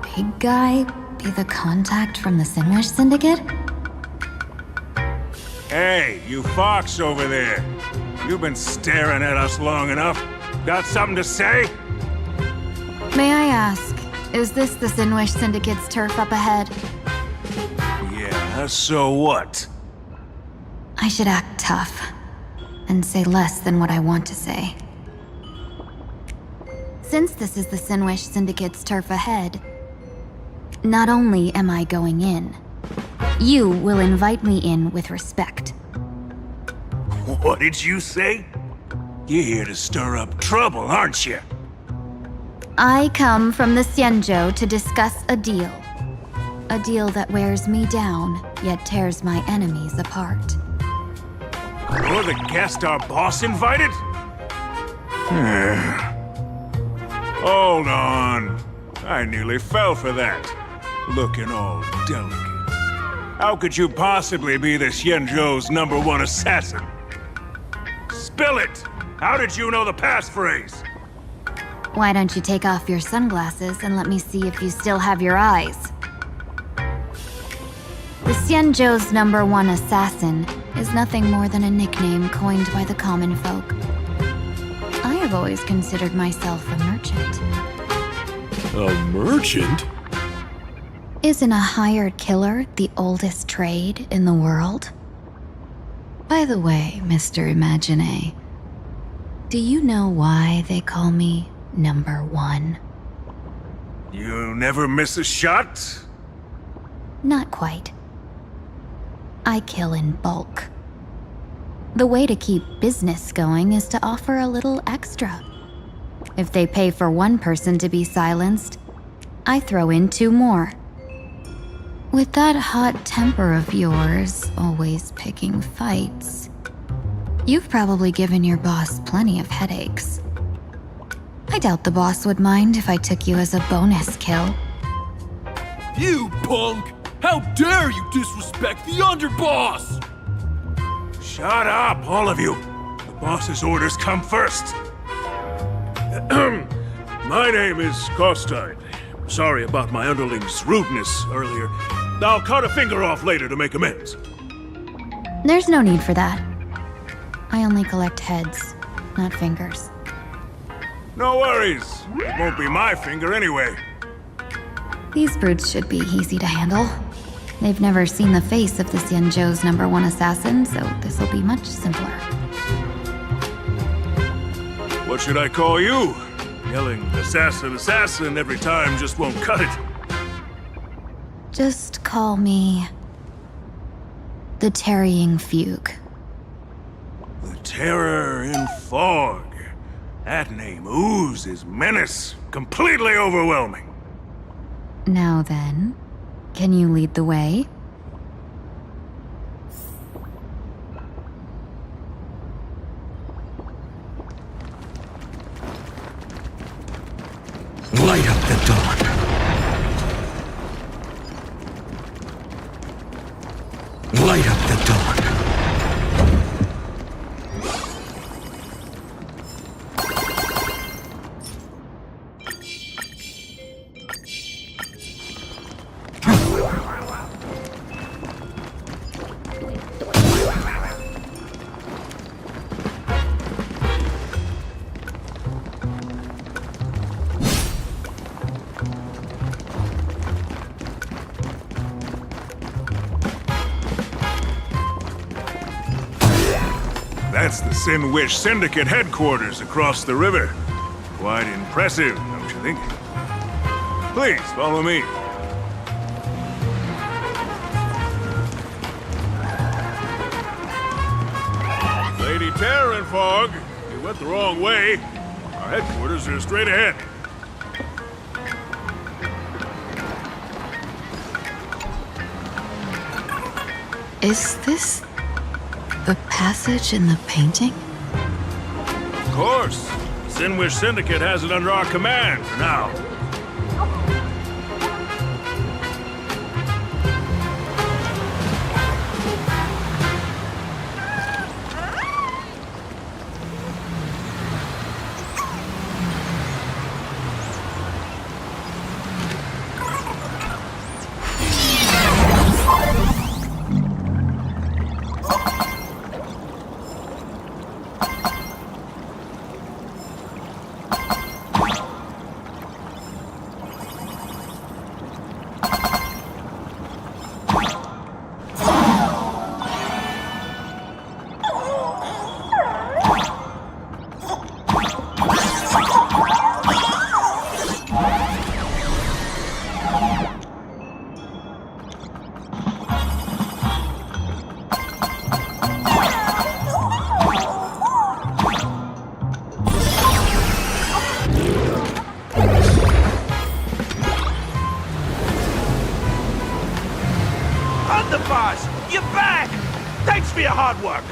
big guy be the contact from the Sinwish Syndicate?
Hey, you fox over there. You've been staring at us long enough. Got something to say?
May I ask, is this the Sinwish Syndicate's turf up ahead?
Yeah, so what?
I should act tough and say less than what I want to say. Since this is the Sinwish Syndicate's turf ahead, not only am I going in, you will invite me in with respect.
What did you say? You're here to stir up trouble, aren't you?
I come from the Xianzhou to discuss a deal. A deal that wears me down, yet tears my enemies apart.
You're the guest our boss invited? Hold on. I nearly fell for that. Looking all delicate. How could you possibly be the Xianzhou's #1 assassin? Spill it! How did you know the passphrase?
Why don't you take off your sunglasses and let me see if you still have your eyes? The Xianzhou's #1 assassin is nothing more than a nickname coined by the common folk. I have always considered myself a merchant.
A merchant?
Isn't a hired killer the oldest trade in the world? By the way, Mr. Imagine, do you know why they call me #1?
You never miss a shot?
Not quite. I kill in bulk. The way to keep business going is to offer a little extra. If they pay for one person to be silenced, I throw in 2 more With that hot temper of yours, always picking fights, you've probably given your boss plenty of headaches. I doubt the boss would mind if I took you as a bonus kill.
You punk! How dare you disrespect the underboss!
Shut up, all of you! The boss's orders come first. My name is Costine. Sorry about my underling's rudeness earlier. I'll cut a finger off later to make amends.
There's no need for that. I only collect heads, not fingers.
No worries. It won't be my finger anyway.
These brutes should be easy to handle. They've never seen the face of the Xianzhou's #1 assassin, so this'll be much simpler.
What should I call you? Yelling assassin, assassin every time just won't cut it.
Just call me the Tarrying Fugue.
The Terror in Fog. That name oozes menace. Completely overwhelming.
Now then, can you lead the way?
Light up the dawn. Light up the dawn.
That's the Sin Wish Syndicate headquarters across the river. Quite impressive, don't you think? Please, follow me. Lady Terror in Fog, you went the wrong way. Our headquarters are straight ahead.
Is this the passage in the painting?
Of course. The Sin Wish Syndicate has it under our command for now.
Boss, you're back! Thanks for your hard work!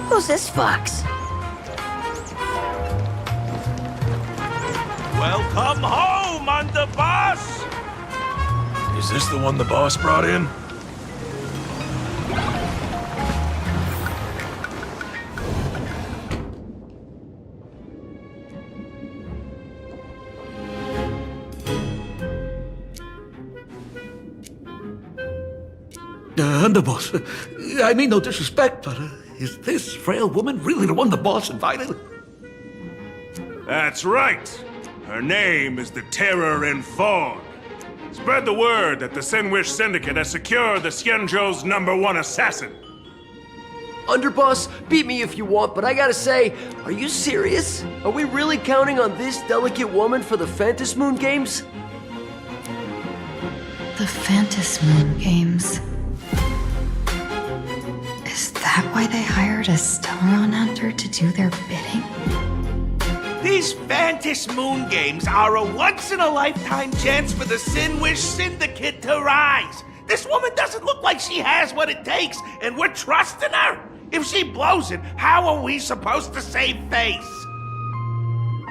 Who's this fox?
Welcome home, underboss!
Is this the one the boss brought in?
Underboss, I mean no disrespect, but is this frail woman really the one the boss invited?
That's right. Her name is the Terror in Fog. Spread the word that the Sin Wish Syndicate has secured the Xianzhou's #1 assassin.
Underboss, beat me if you want, but I gotta say, are you serious? Are we really counting on this delicate woman for the Phantasmoon Games?
The Phantasmoon Games. Is that why they hired a Stellron hunter to do their bidding?
The These Fantas Moon Games are a once-in-a-lifetime chance for the Sinwish Syndicate to rise. This woman doesn't look like she has what it takes, and we're trusting her. If she blows it, how are we supposed to save face?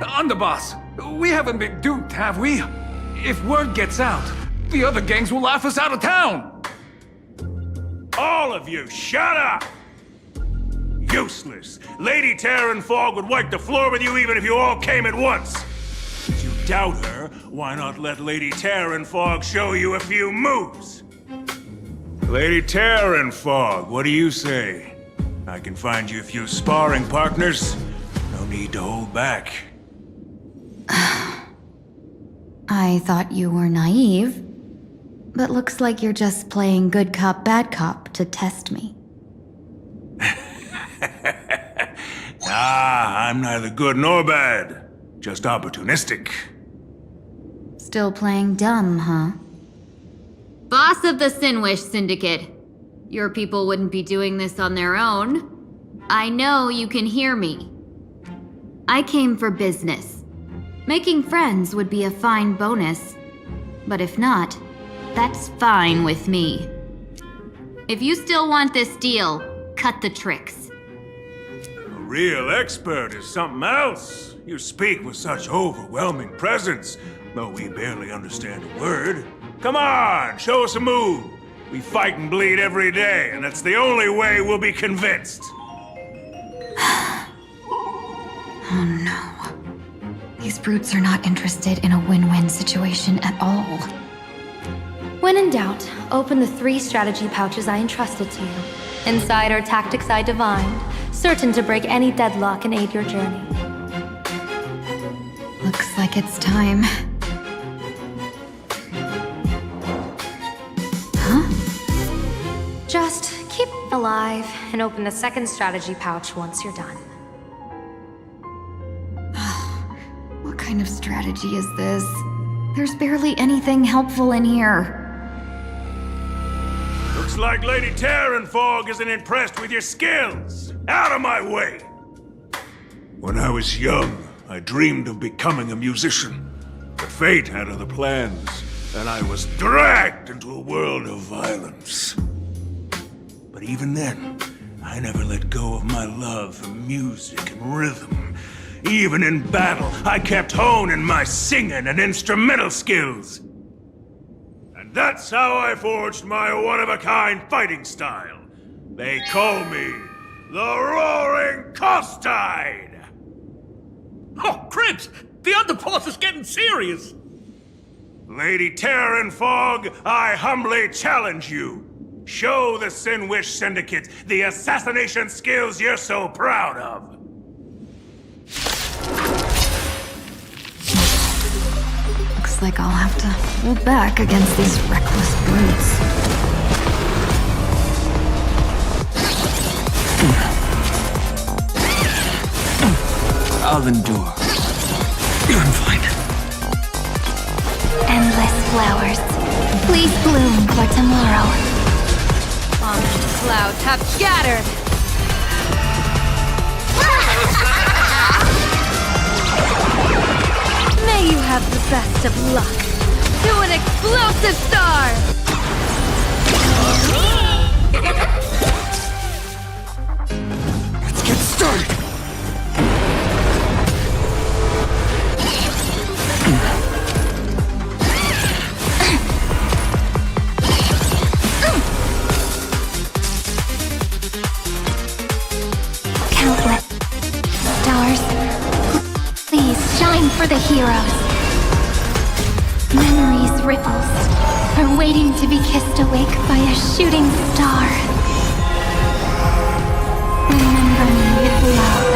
Underboss, we haven't been duped, have we? If word gets out, the other gangs will laugh us out of town.
All of you, shut up! Useless. Lady Terran Fog would wipe the floor with you even if you all came at once. If you doubt her, why not let Lady Terran Fog show you a few moves? Lady Terran Fog, what do you say? I can find you a few sparring partners. No need to hold back.
I thought you were naive, but looks like you're just playing good cop, bad cop to test me.
I'm neither good nor bad, just opportunistic.
Still playing dumb, huh?
Boss of the Sinwish Syndicate. Your people wouldn't be doing this on their own. I know you can hear me. I came for business. Making friends would be a fine bonus. But if not, that's fine with me. If you still want this deal, cut the tricks.
A real expert is something else. You speak with such overwhelming presence, though we barely understand a word. Come on, show us a move. We fight and bleed every day, and that's the only way we'll be convinced.
Oh no. These brutes are not interested in a win-win situation at all.
When in doubt, open the 3 strategy pouches I entrusted to you. Inside are tactics I divined, certain to break any deadlock and aid your journey.
Looks like it's time. Huh?
Just keep alive and open the 2nd strategy pouch once you're done.
What kind of strategy is this? There's barely anything helpful in here.
Looks like Lady Terran Fog isn't impressed with your skills. Out of my way! When I was young, I dreamed of becoming a musician. But fate had other plans, and I was dragged into a world of violence. But even then, I never let go of my love for music and rhythm. Even in battle, I kept honing my singing and instrumental skills. And that's how I forged my one-of-a-kind fighting style. They call me the Roaring Costide!
Oh, Cribs! The underboss is getting serious!
Lady Terran Fog, I humbly challenge you. Show the Sinwish Syndicate the assassination skills you're so proud of.
Looks like I'll have to hold back against these reckless brutes.
I'll endure. I'm fine.
Endless flowers. Please bloom for tomorrow.
Clouds have scattered. May you have the best of luck. To an explosive star!
Let's get started.
Countless stars, please shine for the heroes. Memories ripples are waiting to be kissed awake by a shooting star. Remember me with love.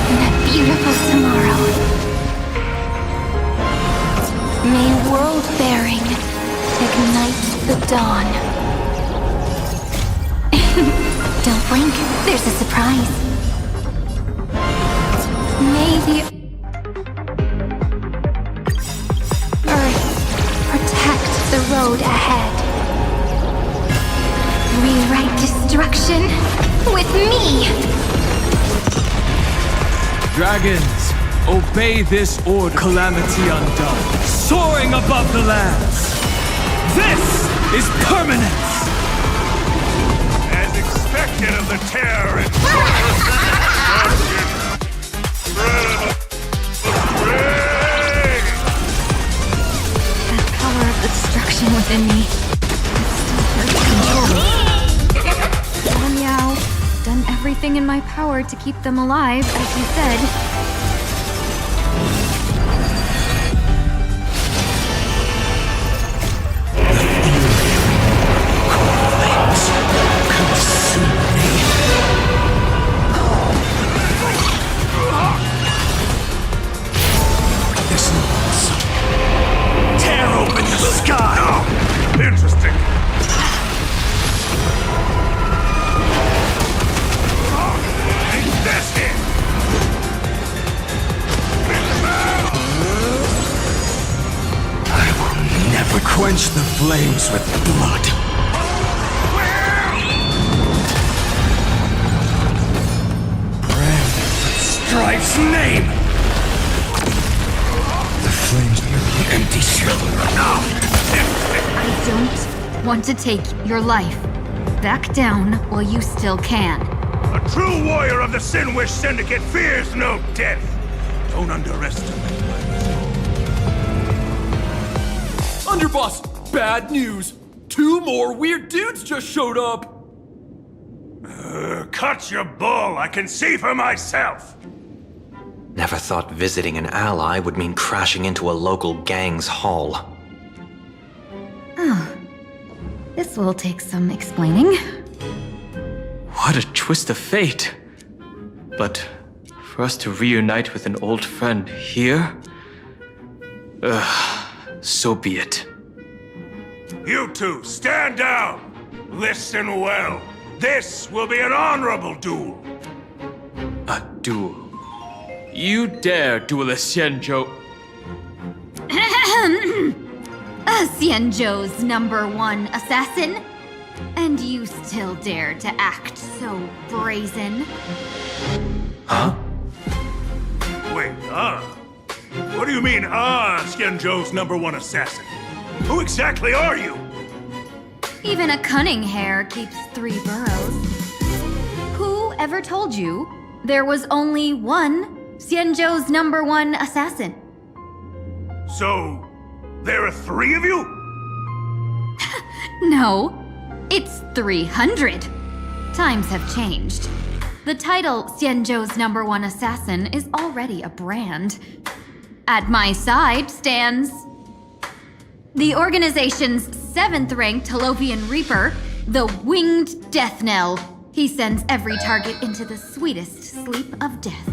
In a beautiful tomorrow. May world-bearing ignite the dawn. Don't blink, there's a surprise. May the Earth protect the road ahead. Rewrite destruction with me!
Dragons, obey this order. Calamity undone, soaring above the lands. This is permanence!
As expected of the terror and
That power of destruction within me is still hard to control. And yeah, done everything in my power to keep them alive, as you said.
tear open the sky! Oh, interesting. Take this in!
I will never quench the flames with blood. Brand Strife's name! The flames near the empty shell.
I don't want to take your life. Back down while you still can.
A true warrior of the Sinwish Syndicate fears no death. Don't underestimate my
Underboss, bad news. 2 more weird dudes just showed up.
Cut your bull. I can see for myself.
Never thought visiting an ally would mean crashing into a local gang's hall.
Oh. This will take some explaining.
What a twist of fate. But for us to reunite with an old friend here? So be it.
You two, stand down. Listen well. This will be an honorable duel.
A duel. You dare duel a Xianzhou.
Xianzhou's #1 assassin? And you still dare to act so brazen?
Huh?
Wait, What do you mean, Xianzhou's #1 assassin? Who exactly are you?
Even a cunning hare keeps 3 burrows. Who ever told you there was only one Xianzhou's #1 assassin?
So, there are 3 of you?
No, it's 300. Times have changed. The title Xianzhou's #1 assassin is already a brand. At my side stands the organization's 7th-ranked Holovian Reaper, the Winged Death Knell. He sends every target into the sweetest sleep of death.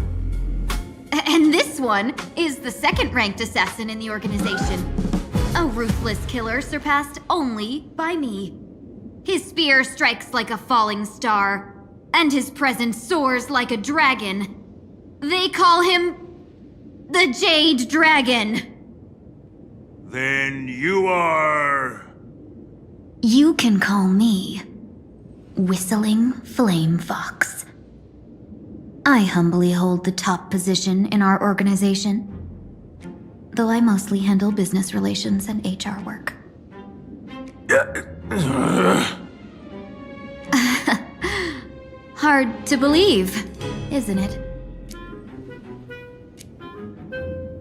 And this one is the 2nd-ranked assassin in the organization. A ruthless killer surpassed only by me. His spear strikes like a falling star, and his presence soars like a dragon. They call him the Jade Dragon.
Then you are...
You can call me Whistling Flame Fox. I humbly hold the top position in our organization, though I mostly handle business relations and HR work.
Hard to believe, isn't it?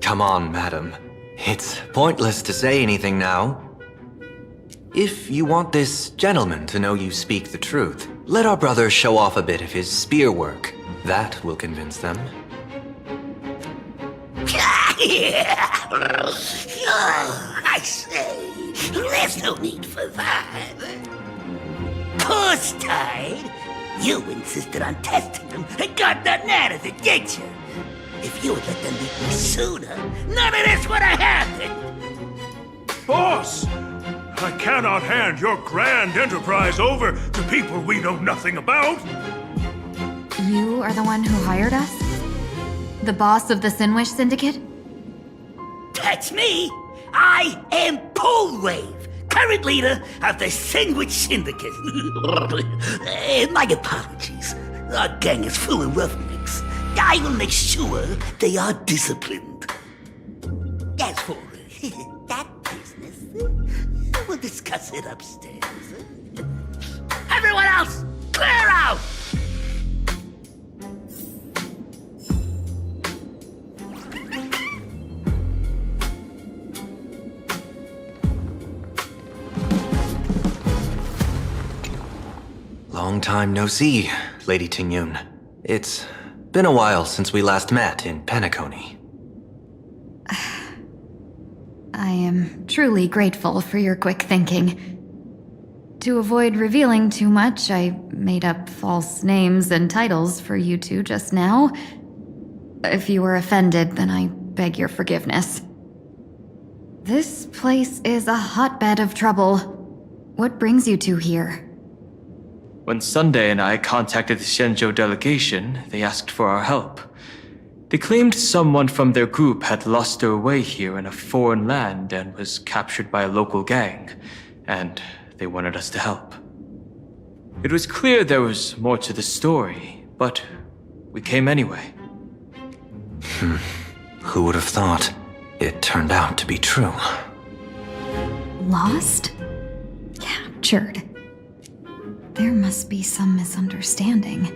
Come on, madam. It's pointless to say anything now. If you want this gentleman to know you speak the truth, let our brother show off a bit of his spear work. That will convince them.
I say, there's no need for that. Course tied. You insisted on testing them and got nothing out of it, did you? If you had let them meet me sooner, none of this would have happened.
Boss! I cannot hand your grand enterprise over to people we know nothing about.
You are the one who hired us? The boss of the Sinwish Syndicate?
That's me. I am Polewave, current leader of the Sinwish Syndicate. My apologies. Our gang is full of roughnecks.
I will make sure they are disciplined. As for that business, we'll discuss it upstairs. Everyone else, clear out!
Long time no see, Lady Tingyun. It's been a while since we last met in Penacony.
I am truly grateful for your quick thinking. To avoid revealing too much, I made up false names and titles for you two just now. If you were offended, then I beg your forgiveness. This place is a hotbed of trouble. What brings you two here?
When Sunday and I contacted the Xianzhou delegation, they asked for our help. They claimed someone from their group had lost their way here in a foreign land and was captured by a local gang, and they wanted us to help. It was clear there was more to the story, but we came anyway.
Who would have thought? It turned out to be true.
Lost? Captured. There must be some misunderstanding.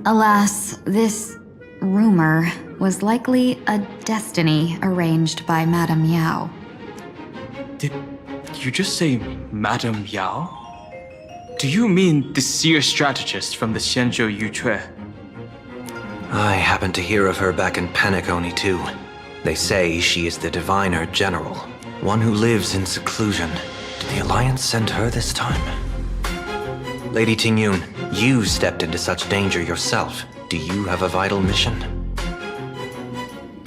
Alas, this rumor was likely a destiny arranged by Madame Yao.
Did you just say Madame Yao? Do you mean the seer strategist from the Xianzhou Yutue?
I happened to hear of her back in Penacony too. They say she is the diviner general, one who lives in seclusion. Did the Alliance send her this time? Lady Tingyun, you stepped into such danger yourself. Do you have a vital mission?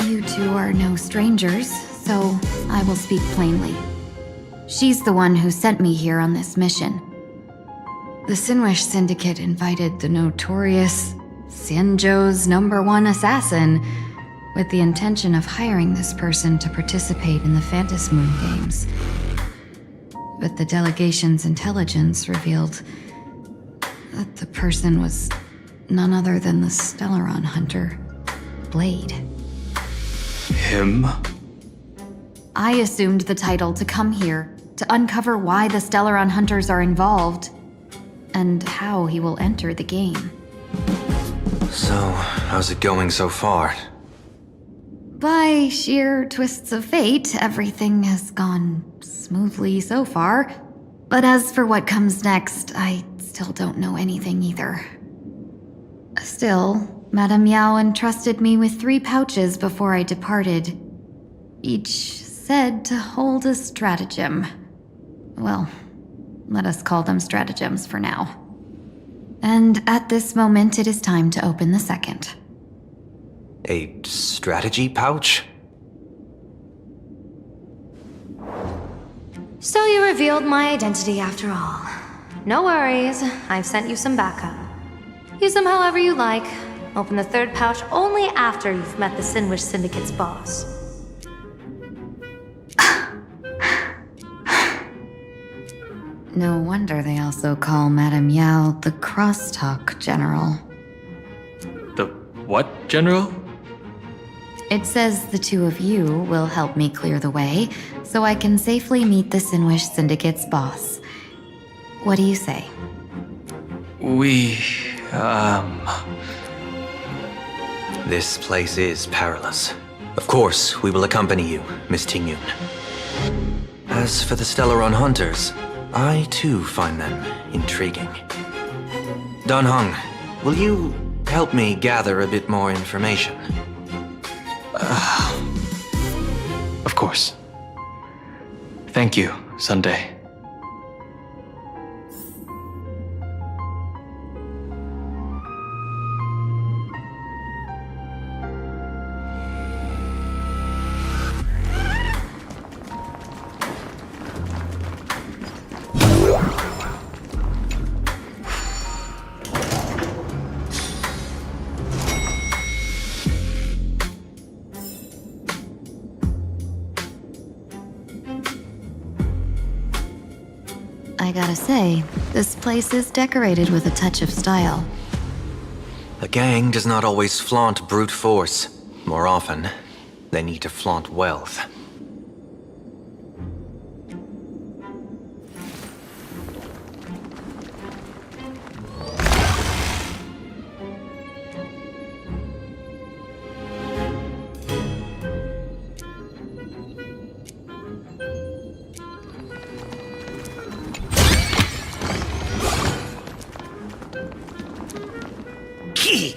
You two are no strangers, so I will speak plainly. She's the one who sent me here on this mission. The Sinwish Syndicate invited the notorious Xianzhou's #1 assassin with the intention of hiring this person to participate in the Phantasmoon Games. But the delegation's intelligence revealed that the person was none other than the Stellaron hunter, Blade.
Him?
I assumed the title to come here to uncover why the Stellaron hunters are involved and how he will enter the game.
So, how's it going so far?
By sheer twists of fate, everything has gone smoothly so far. But as for what comes next, I still don't know anything either. Still, Madame Yao entrusted me with 3 pouches before I departed. Each said to hold a stratagem. Well, let us call them stratagems for now. And at this moment, it is time to open the second.
A strategy pouch?
So you revealed my identity after all. No worries, I've sent you some backup. Use them however you like. Open the 3rd pouch only after you've met the Sinwish Syndicate's boss.
No wonder they also call Madame Yao the Crosstalk General.
The what, General?
It says the 2 of you will help me clear the way, so I can safely meet the Sinwish Syndicate's boss. What do you say?
This place is perilous. Of course, we will accompany you, Miss Tingyun. As for the Stellaron hunters, I too find them intriguing. Dan Heng, will you help me gather a bit more information?
Of course. Thank you, Sunday.
I gotta say, this place is decorated with a touch of style.
A gang does not always flaunt brute force. More often, they need to flaunt wealth.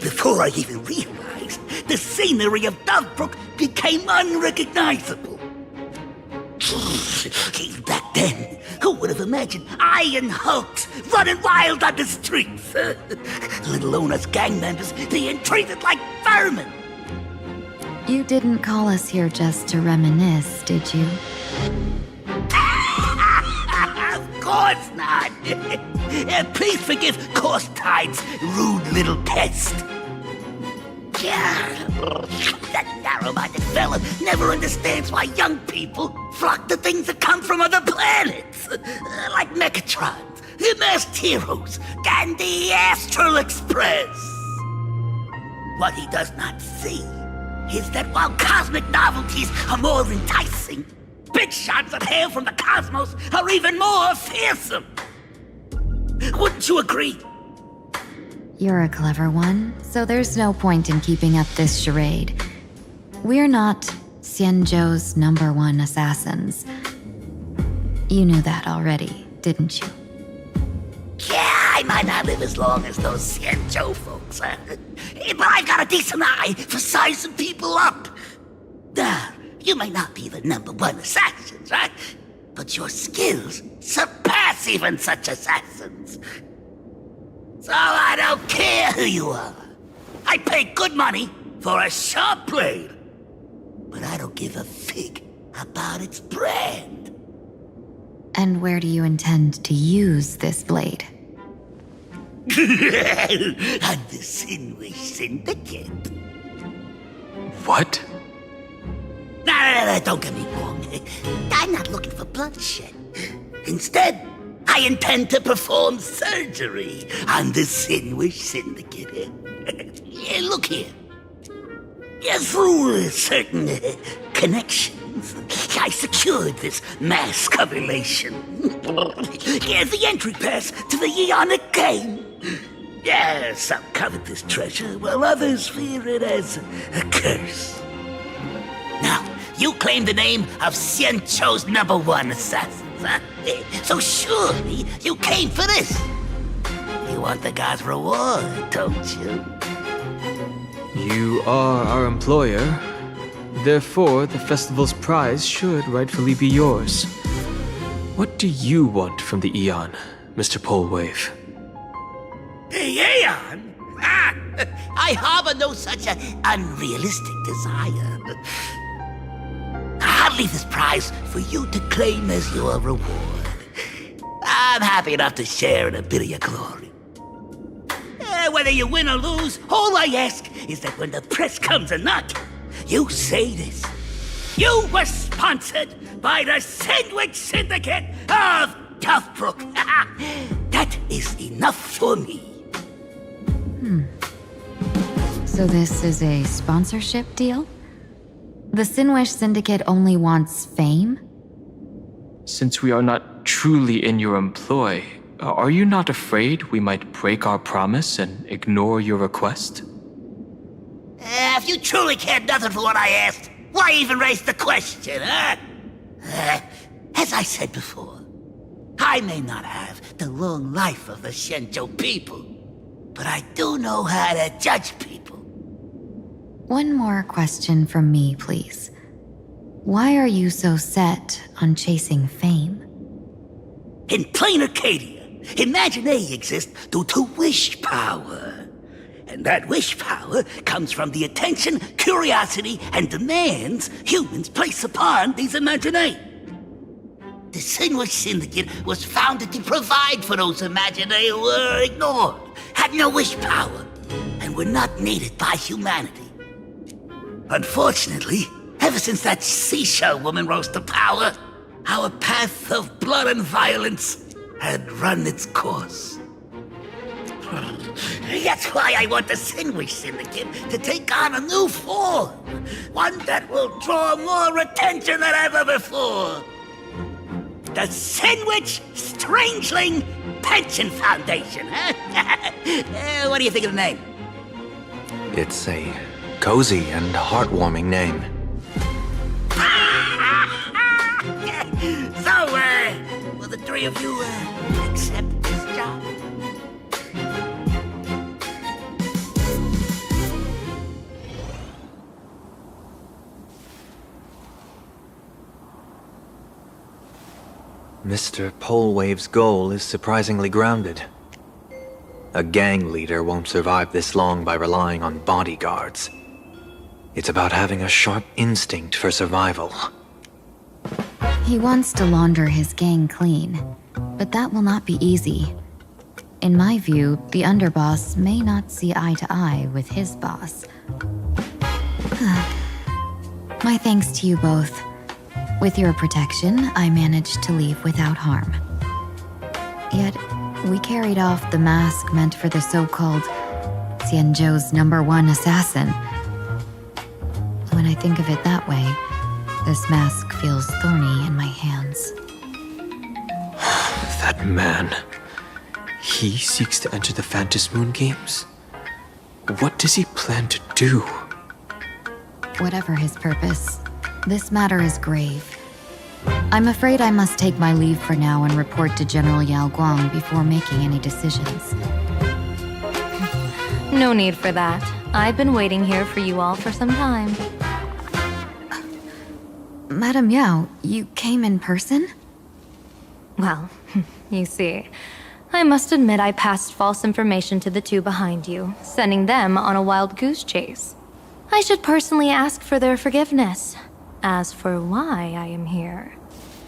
Before I even realized, the scenery of Dovebrook became unrecognizable. Back then, who would have imagined Iron Hulks running wild on the streets? Let alone us gang members being treated like vermin.
You didn't call us here just to reminisce, did you?
Of course not. Please forgive Corstide's rude little pest. That narrow-minded fella never understands why young people flock to things that come from other planets. Like Mechatrons, the masked heroes, and the Astral Express. What he does not see is that while cosmic novelties are more enticing, big shots that hail from the cosmos are even more fearsome. Wouldn't you agree?
You're a clever one, so there's no point in keeping up this charade. We're not Xianzhou's #1 assassins. You knew that already, didn't you?
Yeah, I might not live as long as those Xianzhou folks, but I've got a decent eye for sizing people up. Now, you may not be the #1 assassins, right? But your skills surpass even such assassins. So I don't care who you are. I pay good money for a sharp blade. But I don't give a fig about its brand.
And where do you intend to use this blade?
On the Sinwish Syndicate.
What?
No, don't get me wrong. I'm not looking for bloodshed. Instead, I intend to perform surgery on the Sinwish Syndicate. Look here. Through certain connections, I secured this mass correlation. The entry pass to the Eonic game. Some covet this treasure, while others fear it as a curse. Now, you claim the name of Xianzhou's #1 assassins, huh? So surely you came for this. You want the god's reward, don't you?
You are our employer. Therefore, the festival's prize should rightfully be yours. What do you want from the Eon, Mr. Polwave?
The Aeon? I harbor no such an unrealistic desire. I'll leave this prize for you to claim as your reward. I'm happy enough to share in a bit of your glory. Whether you win or lose, all I ask is that when the press comes a knock, you say this. You were sponsored by the Sandwich Syndicate of Dovebrook. That is enough for me.
So this is a sponsorship deal? The Sinwish Syndicate only wants fame?
Since we are not truly in your employ, are you not afraid we might break our promise and ignore your request?
If you truly cared nothing for what I asked, why even raise the question, huh? As I said before, I may not have the long life of the Xianzhou people, but I do know how to judge people.
One more question from me, please. Why are you so set on chasing fame?
In Planacardia, Imagine exists due to wish power. And that wish power comes from the attention, curiosity, and demands humans place upon these imaginae. The Sinwish Syndicate was founded to provide for those imaginae who were ignored, had no wish power, and were not needed by humanity. Unfortunately, ever since that seashell woman rose to power, our path of blood and violence had run its course. That's why I want the Sinwish Syndicate to take on a new form. One that will draw more attention than ever before. The Sinwich Strangeling Pension Foundation, huh? What do you think of the name?
It's a cozy and heartwarming name.
So, will the three of you, accept this job?
Mr. Polewave's goal is surprisingly grounded. A gang leader won't survive this long by relying on bodyguards. It's about having a sharp instinct for survival.
He wants to launder his gang clean, but that will not be easy. In my view, the underboss may not see eye to eye with his boss. My thanks to you both. With your protection, I managed to leave without harm. Yet, we carried off the mask meant for the so-called Xianzhou's #1 assassin. When I think of it that way, this mask feels thorny in my hands.
That man. He seeks to enter the Phantom Moon Games? What does he plan to do?
Whatever his purpose, this matter is grave. I'm afraid I must take my leave for now and report to General Yao Guang before making any decisions.
No need for that. I've been waiting here for you all for some time.
Madam Yao, you came in person?
Well, you see, I must admit I passed false information to the two behind you, sending them on a wild goose chase. I should personally ask for their forgiveness. As for why I am here,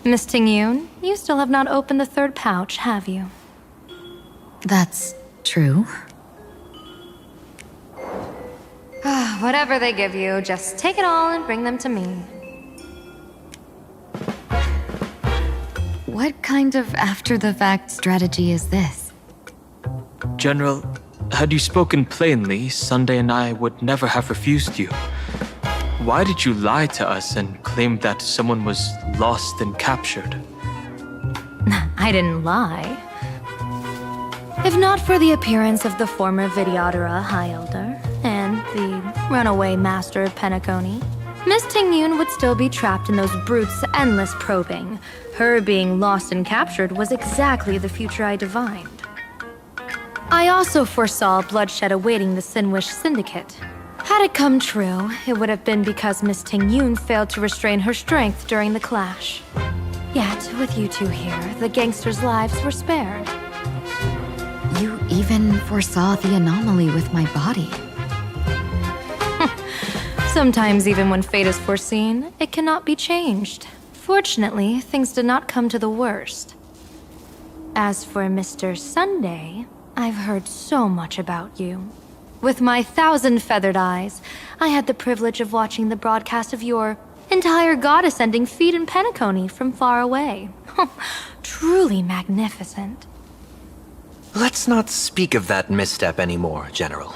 Miss Tingyun, you still have not opened the third pouch, have you?
That's true.
Whatever they give you, just take it all and bring them to me.
What kind of after-the-fact strategy is this?
General, had you spoken plainly, Sunday and I would never have refused you. Why did you lie to us and claim that someone was lost and captured?
I didn't lie. If not for the appearance of the former Vidyadhara High Elder and the runaway master of Penacony, Miss Tingyun would still be trapped in those brutes' endless probing. Her being lost and captured was exactly the future I divined. I also foresaw bloodshed awaiting the Sinwish Syndicate. Had it come true, it would have been because Miss Tingyun failed to restrain her strength during the clash. Yet, with you two here, the gangsters' lives were spared.
You even foresaw the anomaly with my body.
Sometimes, even when fate is foreseen, it cannot be changed. Fortunately, things did not come to the worst. As for Mr. Sunday, I've heard so much about you. With my 1,000 feathered eyes, I had the privilege of watching the broadcast of your entire god-ascending feat in Penacony from far away. Truly magnificent.
Let's not speak of that misstep anymore, General.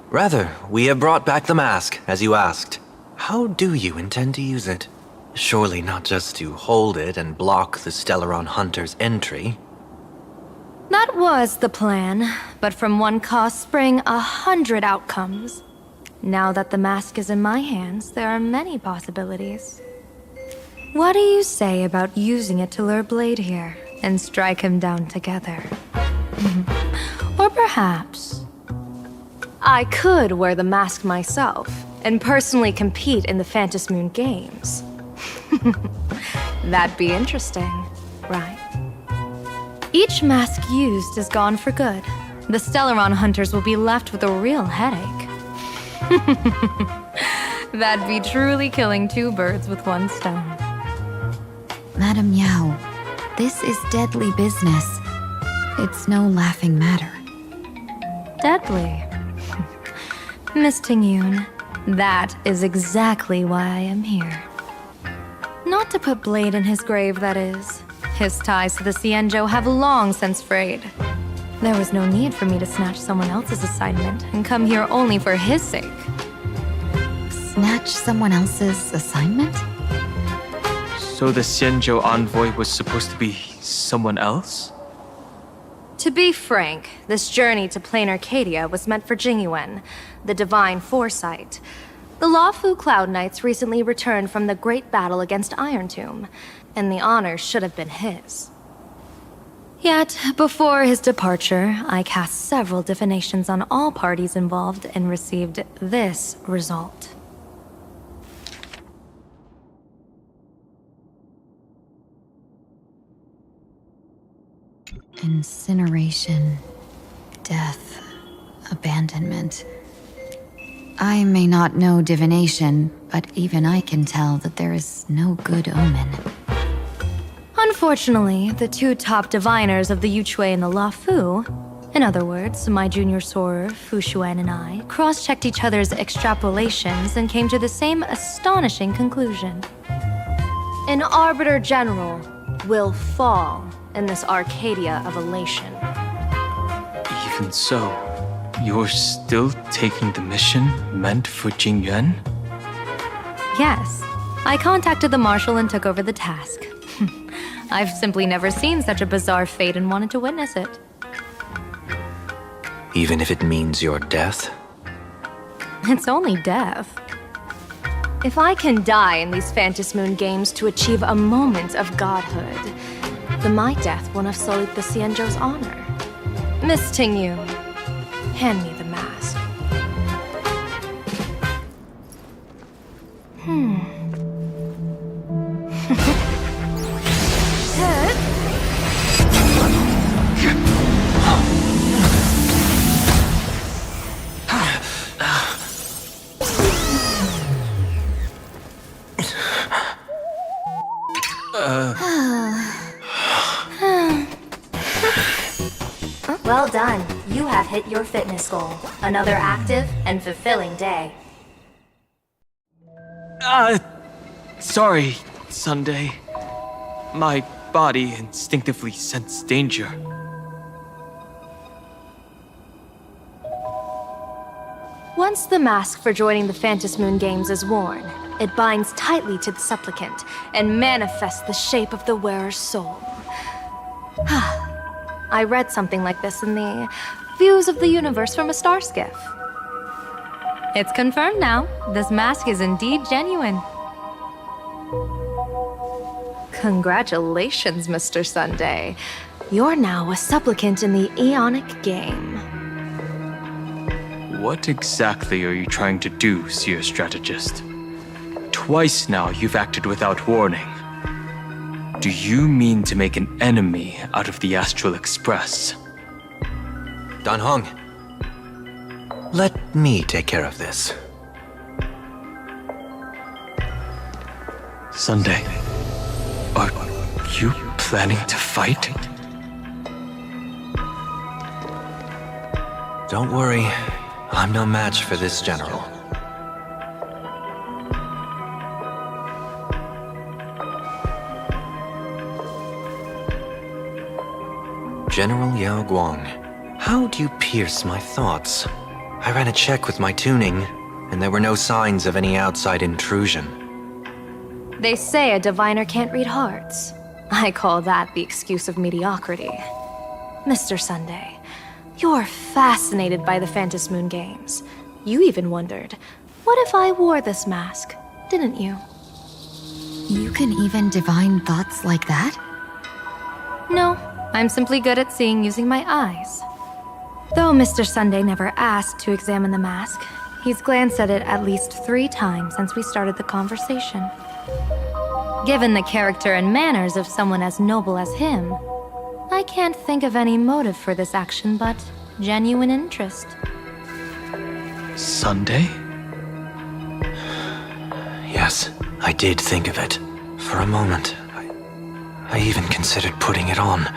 Rather, we have brought back the mask, as you asked. How do you intend to use it? Surely not just to hold it and block the Stellaron Hunter's entry.
That was the plan, but from one cost spring 100 outcomes. Now that the mask is in my hands, there are many possibilities. What do you say about using it to lure Blade here and strike him down together? Or perhaps I could wear the mask myself and personally compete in the Phantom Moon Games. That'd be interesting, right? Each mask used is gone for good. The Stellaron hunters will be left with a real headache. That'd be truly killing two birds with one stone.
Madam Yao, this is deadly business. It's no laughing matter.
Deadly. Miss Tingyun, that is exactly why I am here. Not to put Blade in his grave, that is. His ties to the Xianzhou have long since frayed. There was no need for me to snatch someone else's assignment and come here only for his sake.
Snatch someone else's assignment?
So the Xianzhou envoy was supposed to be someone else?
To be frank, this journey to Planacardia was meant for Jingyuan, the divine foresight. The Lawfu Cloud Knights recently returned from the great battle against Iron Tomb, and the honor should have been his. Yet, before his departure, I cast several divinations on all parties involved and received this result.
Incineration, death, abandonment. I may not know divination, but even I can tell that there is no good omen.
Unfortunately, the two top diviners of the Yuchui and the Lafu, in other words, my junior sorer, Fu Xuan, and I, cross-checked each other's extrapolations and came to the same astonishing conclusion. An Arbiter General will fall in this Arcadia of elation.
Even so, you're still taking the mission meant for Jingyuan?
Yes, I contacted the Marshal and took over the task. I've simply never seen such a bizarre fate and wanted to witness it.
Even if it means your death?
It's only death. If I can die in these Phantasmoon games to achieve a moment of godhood, then my death won't have sullied the Xianzhou's honor. Miss Tingyu, hand me the mask. Well done. You have hit your fitness goal. Another active and fulfilling day.
Sorry, Sunday. My body instinctively sensed danger.
Once the mask for joining the Phantasmoon Games is worn, it binds tightly to the supplicant and manifests the shape of the wearer's soul. I read something like this in the Views of the Universe from a Star Skiff. It's confirmed now. This mask is indeed genuine. Congratulations, Mr. Sunday. You're now a supplicant in the Aeonic game.
What exactly are you trying to do, Seer Strategist? Twice now you've acted without warning. Do you mean to make an enemy out of the Astral Express?
Dan Hong, let me take care of this.
Sunday, are you planning to fight?
Don't worry, I'm no match for this general. General Yao Guang, how do you pierce my thoughts? I ran a check with my tuning, and there were no signs of any outside intrusion.
They say a diviner can't read hearts. I call that the excuse of mediocrity. Mr. Sunday, you're fascinated by the Phantasmoon Games. You even wondered, what if I wore this mask, didn't you?
You can even divine thoughts like that?
No, I'm simply good at seeing using my eyes. Though Mr. Sunday never asked to examine the mask, he's glanced at it at least 3 times since we started the conversation. Given the character and manners of someone as noble as him, I can't think of any motive for this action but genuine interest.
Sunday?
Yes, I did think of it. For a moment, I even considered putting it on.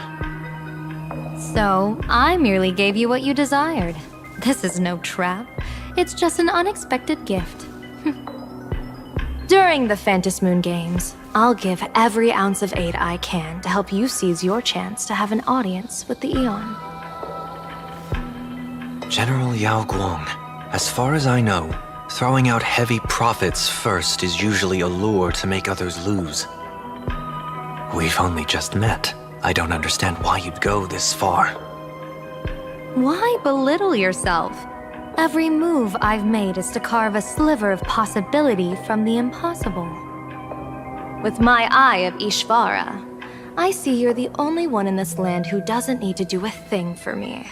So, I merely gave you what you desired. This is no trap. It's just an unexpected gift. During the Phantasmoon Games, I'll give every ounce of aid I can to help you seize your chance to have an audience with the Eon.
General Yao Guang, as far as I know, throwing out heavy profits first is usually a lure to make others lose. We've only just met. I don't understand why you'd go this far.
Why belittle yourself? Every move I've made is to carve a sliver of possibility from the impossible. With my eye of Ishvara, I see you're the only one in this land who doesn't need to do a thing for me.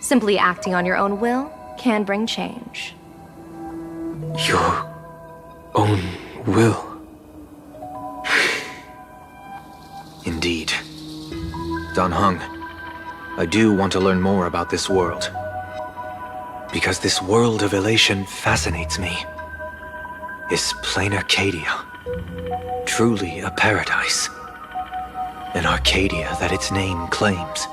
Simply acting on your own will can bring change.
Your own will. Indeed. Dan Heng, I do want to learn more about this world. Because this world of elation fascinates me. Is Planacardia truly a paradise? An Arcadia that its name claims?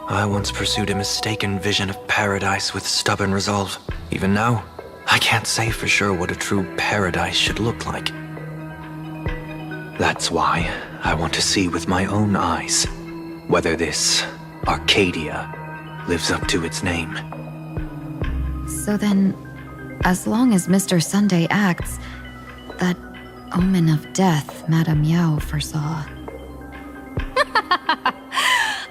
I once pursued a mistaken vision of paradise with stubborn resolve. Even now, I can't say for sure what a true paradise should look like. That's why I want to see with my own eyes whether this Arcadia lives up to its name.
So then, as long as Mr. Sunday acts, that omen of death Madame Yao foresaw.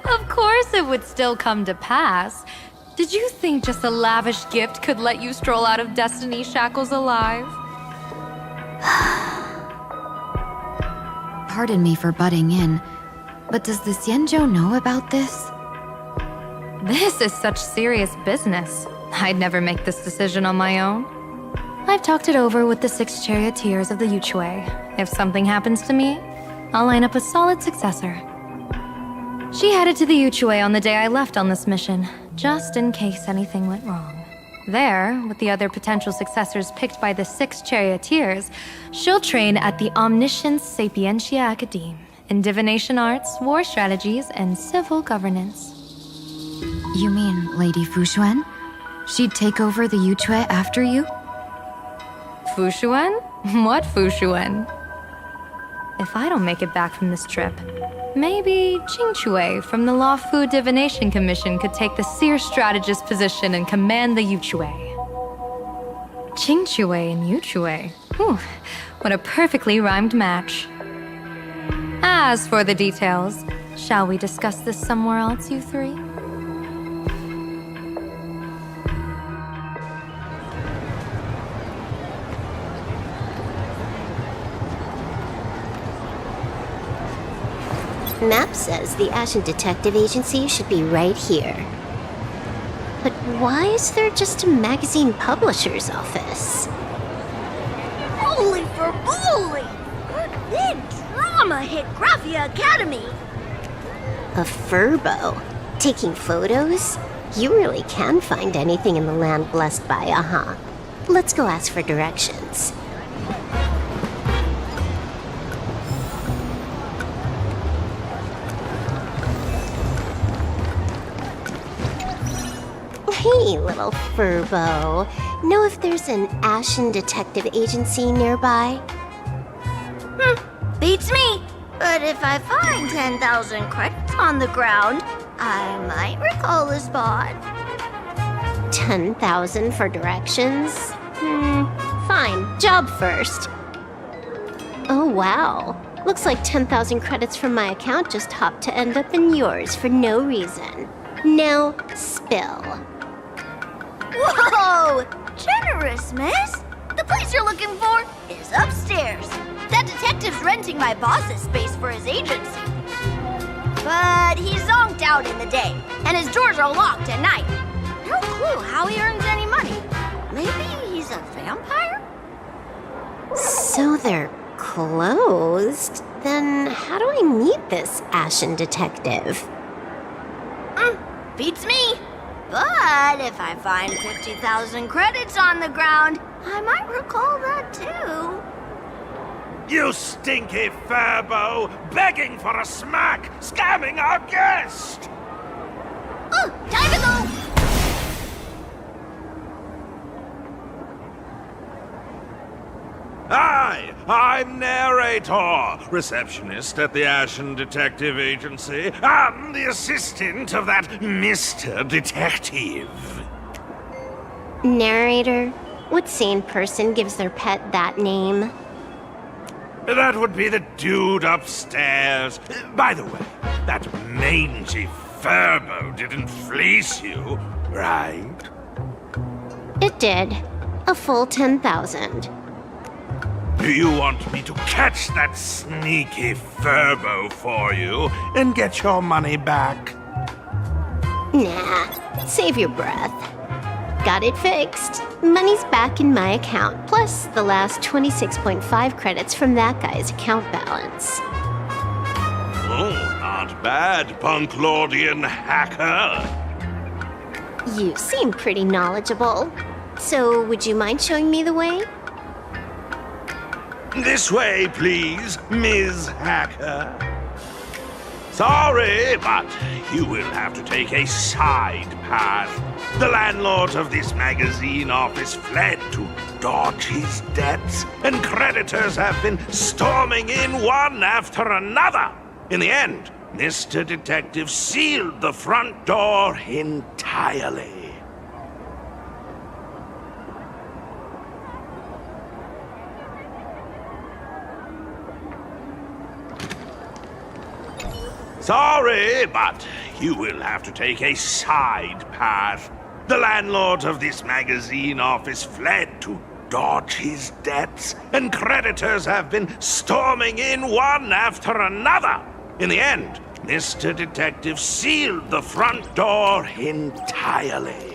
Of course it would still come to pass. Did you think just a lavish gift could let you stroll out of Destiny's shackles alive?
Pardon me for butting in, but does the Xianzhou know about this?
This is such serious business. I'd never make this decision on my own. I've talked it over with the 6 charioteers of the Yuchui. If something happens to me, I'll line up a solid successor. She headed to the Yuchui on the day I left on this mission, just in case anything went wrong. There, with the other potential successors picked by the 6 charioteers, she'll train at the Omniscience Sapientia Academe in divination arts, war strategies, and civil governance.
You mean Lady Fushuan? She'd take over the Yuchui after you?
Fushuan? What Fushuan? If I don't make it back from this trip, maybe Qingchui from the Luofu Divination Commission could take the seer strategist position and command the Yuchui. Qingchui and Yuchui. Whew, what a perfectly rhymed match. As for the details, shall we discuss this somewhere else, you three?
Map says the Ashen Detective Agency should be right here. But why is there just a magazine publisher's office?
Holy for bully! Big drama hit Graphia Academy!
A furbo? Taking photos? You really can find anything in the land blessed by Aha. Let's go ask for directions. Hey, little furbo. Know if there's an Ashen Detective Agency nearby?
Beats me! But if I find 10,000 credits on the ground, I might recall the spot.
10,000 for directions? Fine. Job first. Oh, wow. Looks like 10,000 credits from my account just hopped to end up in yours for no reason. Now, spill.
Whoa! Generous, miss! The place you're looking for is upstairs. That detective's renting my boss's space for his agency. But he's zonked out in the day, and his doors are locked at night. No clue how he earns any money. Maybe he's a vampire?
So they're closed? Then how do I meet this Ashen Detective?
Beats me. But if I find 50,000 credits on the ground, I might recall that too.
You stinky furbo! Begging for a smack! Scamming our guest!
Oh, time to go!
I,
I'm narrator, receptionist at the Ashen Detective Agency. I'm the assistant of that Mr. Detective.
Narrator? What sane person gives their pet that name?
That would be the dude upstairs. By the way, that mangy Furbo didn't fleece you, right?
It did. A full 10,000.
Do you want me to catch that sneaky Furbo for you and get your money back?
Nah, save your breath. Got it fixed. Money's back in my account, plus the last 26.5 credits from that guy's account balance.
Oh, not bad, Punklordian hacker.
You seem pretty knowledgeable. So, would you mind showing me the way?
This way, please, Ms. Hacker. Sorry, but you will have to take a side path. The landlord of this magazine office fled to dodge his debts, and creditors have been storming in one after another. In the end, Mr. Detective sealed the front door entirely. Sorry, but you will have to take a side path. The landlord of this magazine office fled to dodge his debts, and creditors have been storming in one after another. In the end, Mr. Detective sealed the front door entirely.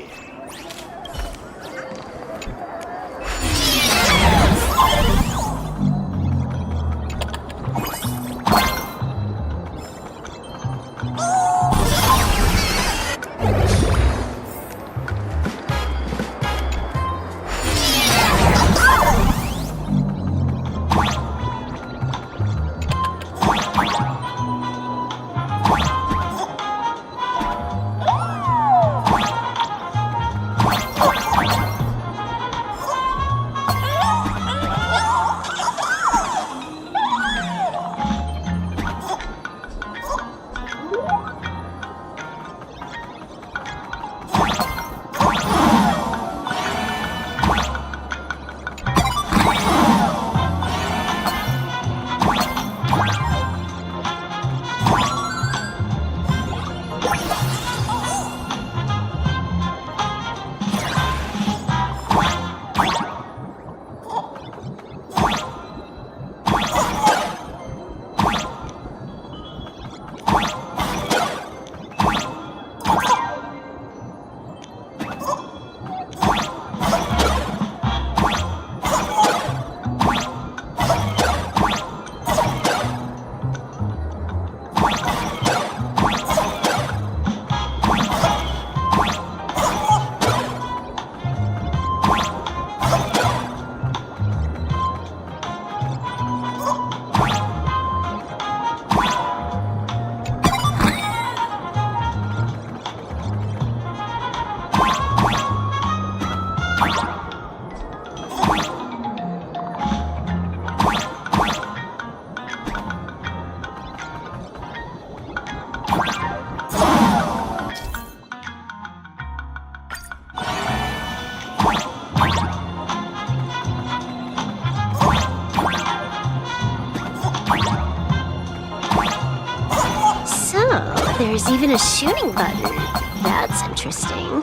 There's even a shooting button. That's interesting.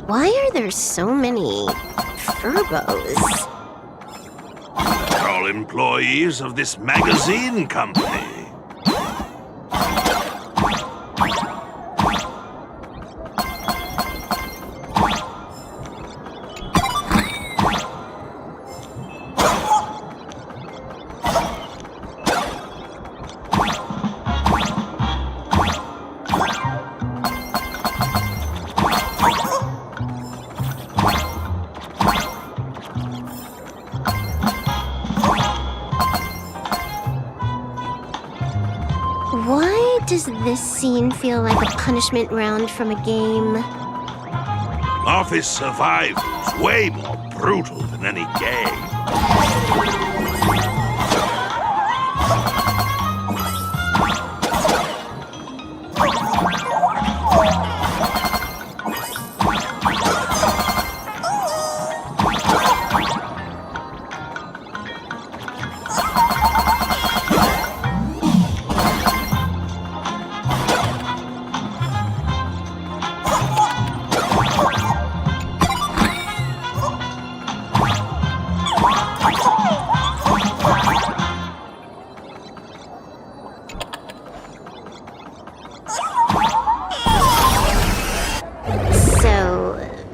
Why are there so many Furbos?
They're all employees of this magazine company.
Does this scene feel like a punishment round from a game?
Office survival's way more brutal than any game.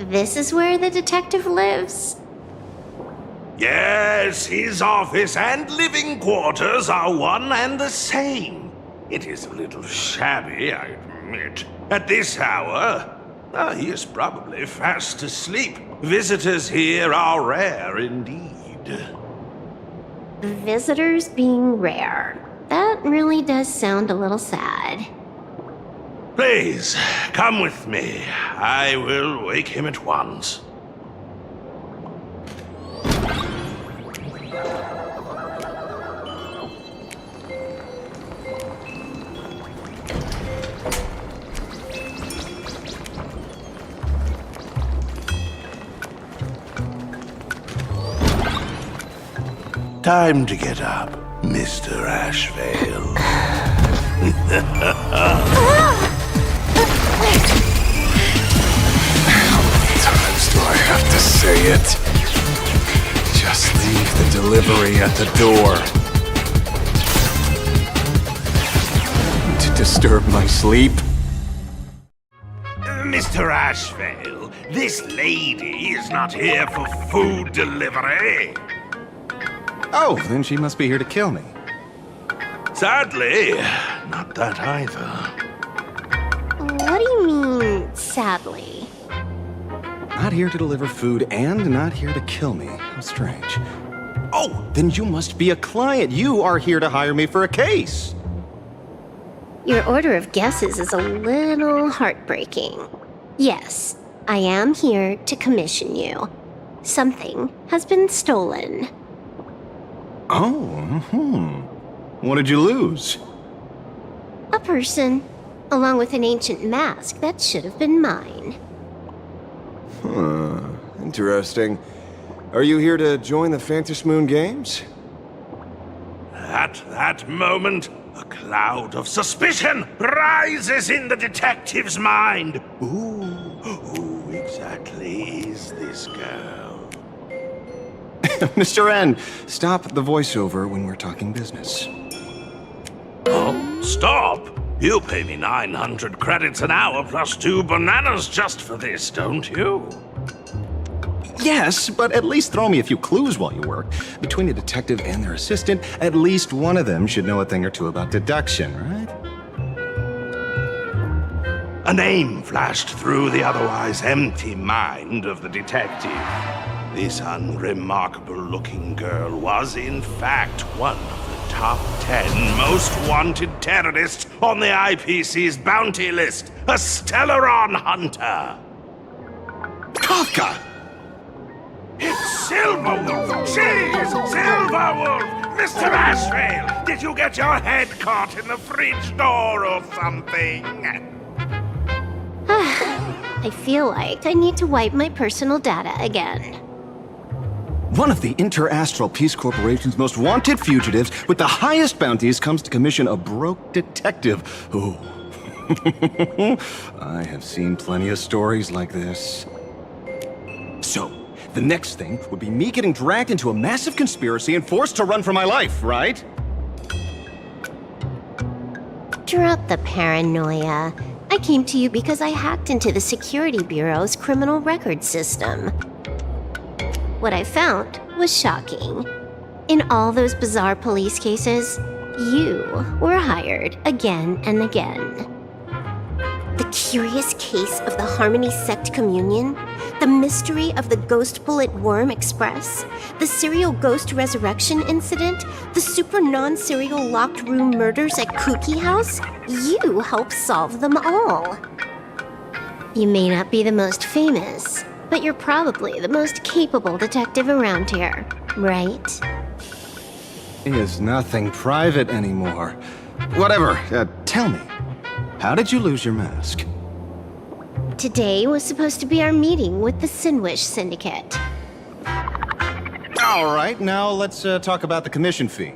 This is where the detective lives?
Yes, his office and living quarters are one and the same. It is a little shabby, I admit. At this hour, he is probably fast asleep. Visitors here are rare indeed.
Visitors being rare. That really does sound a little sad.
Please, come with me. I will wake him at once. Time to get up, Mr. Ashvale.
Times do I have to say it? Just leave the delivery at the door. To disturb my sleep?
Mr. Ashvale, this lady is not here for food delivery.
Oh, then she must be here to kill me.
Sadly, not that either.
What do you mean, sadly?
Not here to deliver food and not here to kill me. How strange. Oh, then you must be a client. You are here to hire me for a case.
Your order of guesses is a little heartbreaking. Yes, I am here to commission you. Something has been stolen.
Oh, What did you lose?
A person, along with an ancient mask that should have been mine.
Interesting. Are you here to join the Phantom Moon Games?
At that moment, a cloud of suspicion rises in the detective's mind. Who exactly is this girl?
Mr. N, stop the voiceover when we're talking business.
Oh, stop! You pay me 900 credits an hour plus 2 bananas just for this, don't you?
Yes, but at least throw me a few clues while you work. Between the detective and their assistant, at least one of them should know a thing or two about deduction, right?
A name flashed through the otherwise empty mind of the detective. This unremarkable-looking girl was, in fact, one of the top 10 most wanted terrorists on the IPC's bounty list, a Stellaron hunter.
Kafka!
It's Silverwolf! She's Silverwolf! Mr. Ashvale, did you get your head caught in the fridge door or something?
I feel like I need to wipe my personal data again.
One of the Interastral Peace Corporation's most wanted fugitives with the highest bounties comes to commission a broke detective. Oh. I have seen plenty of stories like this. So, the next thing would be me getting dragged into a massive conspiracy and forced to run for my life, right?
Drop the paranoia. I came to you because I hacked into the Security Bureau's criminal record system. What I found was shocking. In all those bizarre police cases, you were hired again and again. The curious case of the Harmony Sect Communion, the mystery of the Ghost Bullet Worm Express, the serial ghost resurrection incident, the super non-serial locked room murders at Kooky House. You helped solve them all. You may not be the most famous, but you're probably the most capable detective around here, right?
Is nothing private anymore. Whatever, tell me, how did you lose your mask?
Today was supposed to be our meeting with the Sinwish Syndicate.
All right, now let's talk about the commission fee.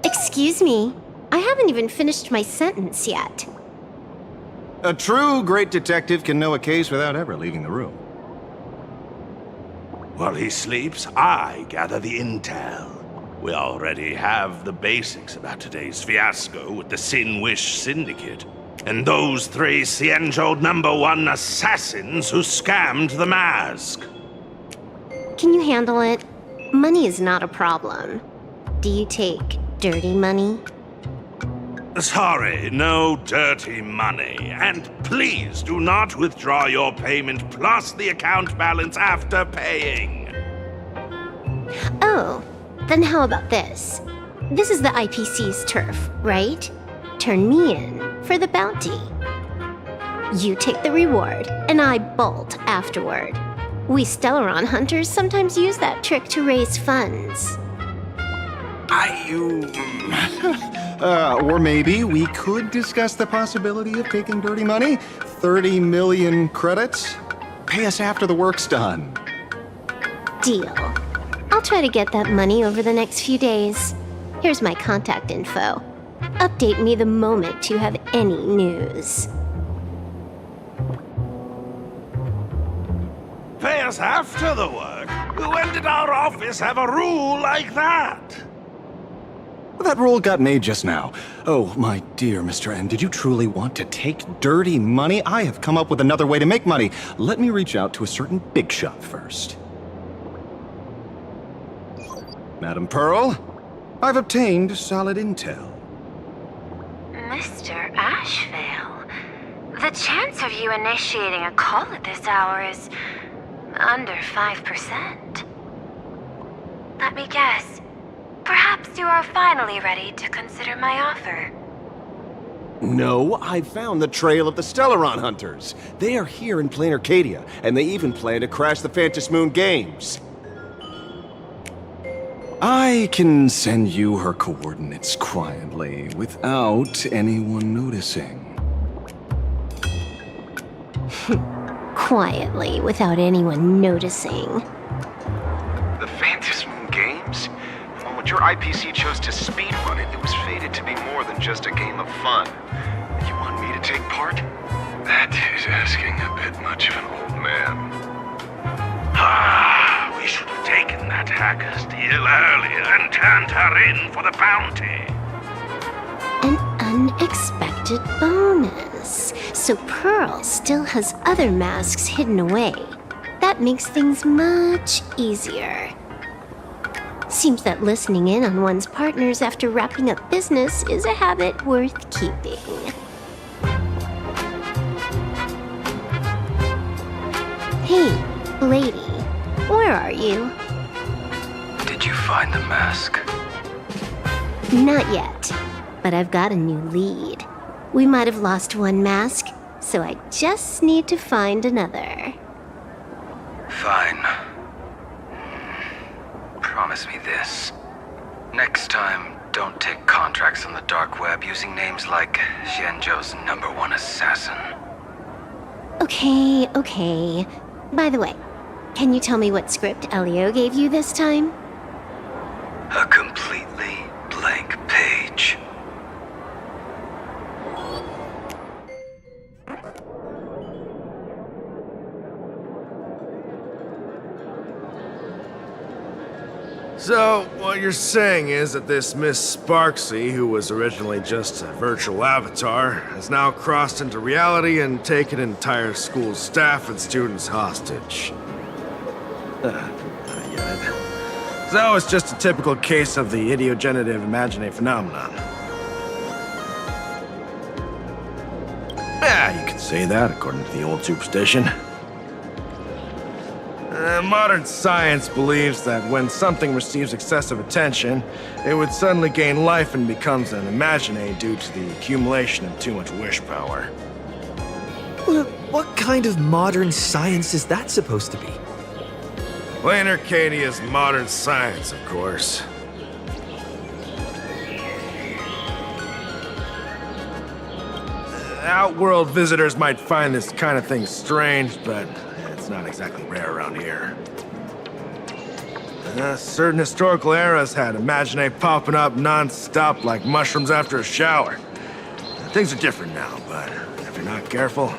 Excuse me, I haven't even finished my sentence yet.
A true great detective can know a case without ever leaving the room.
While he sleeps, I gather the intel. We already have the basics about today's fiasco with the Sinwish Syndicate, and those 3 Xianzhou #1 assassins who scammed the mask.
Can you handle it? Money is not a problem. Do you take dirty money?
Sorry, no dirty money. And please do not withdraw your payment plus the account balance after paying.
Oh, then how about this? This is the IPC's turf, right? Turn me in for the bounty. You take the reward, and I bolt afterward. We Stellaron hunters sometimes use that trick to raise funds.
Or maybe we could discuss the possibility of taking dirty money? 30 million credits? Pay us after the work's done.
Deal. I'll try to get that money over the next few days. Here's my contact info. Update me the moment you have any news.
Pay us after the work? When did our office have a rule like that?
That rule got made just now. Oh, my dear Mr. N, did you truly want to take dirty money? I have come up with another way to make money. Let me reach out to a certain big shot first. Madam Pearl, I've obtained solid intel.
Mr. Ashvale, the chance of you initiating a call at this hour is under 5%. Let me guess. Perhaps you are finally ready to consider my offer.
No, I found the trail of the Stellaron hunters. They are here in Planacardia, and they even plan to crash the Phantom Moon games. I can send you her coordinates quietly, without anyone noticing.
Quietly, without anyone noticing.
The Phantom Moon games? The moment your IPC chose to speedrun it, it was fated to be more than just a game of fun. You want me to take part? That is asking a bit much of an old man.
We should have taken that hacker's deal earlier and turned her in for the bounty.
An unexpected bonus. So Pearl still has other masks hidden away. That makes things much easier. Seems that listening in on one's partners after wrapping up business is a habit worth keeping. Hey, lady, where are you?
Did you find the mask?
Not yet, but I've got a new lead. We might have lost one mask, so I just need to find another.
Fine. Promise me this. Next time, don't take contracts on the dark web using names like Xianzhou's #1 assassin.
Okay. By the way, can you tell me what script Elio gave you this time?
A completely blank page.
So, what you're saying is that this Miss Sparksy, who was originally just a virtual avatar, has now crossed into reality and taken entire school staff and students hostage. I get it. So it's just a typical case of the idiogenerative imaginary phenomenon. Yeah, you could say that according to the old superstition. Modern science believes that when something receives excessive attention, it would suddenly gain life and becomes an imagine due to the accumulation of too much wish power.
What kind of modern science is that supposed to be?
Planarcadia is modern science, of course. Outworld visitors might find this kind of thing strange, but it's not exactly rare around here. Certain historical eras had imagine popping up non-stop like mushrooms after a shower. Things are different now, but if you're not careful,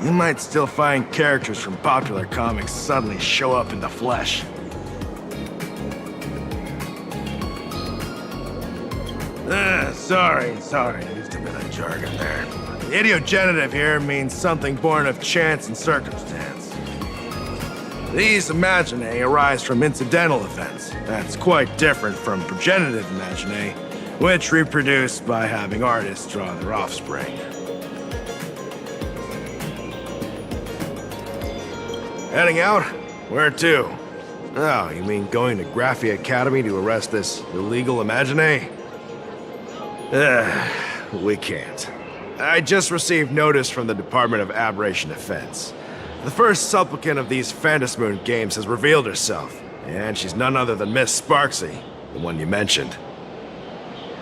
you might still find characters from popular comics suddenly show up in the flesh. Sorry, I used a bit of jargon there. The idiogenitive here means something born of chance and circumstance. These imaginae arise from incidental events. That's quite different from progenitive imaginae, which reproduce by having artists draw their offspring. Heading out? Where to? Oh, you mean going to Graphia Academy to arrest this illegal imaginae? We can't. I just received notice from the Department of Aberration Defense. The first supplicant of these Phantasmoon games has revealed herself, and she's none other than Miss Sparksy, the one you mentioned.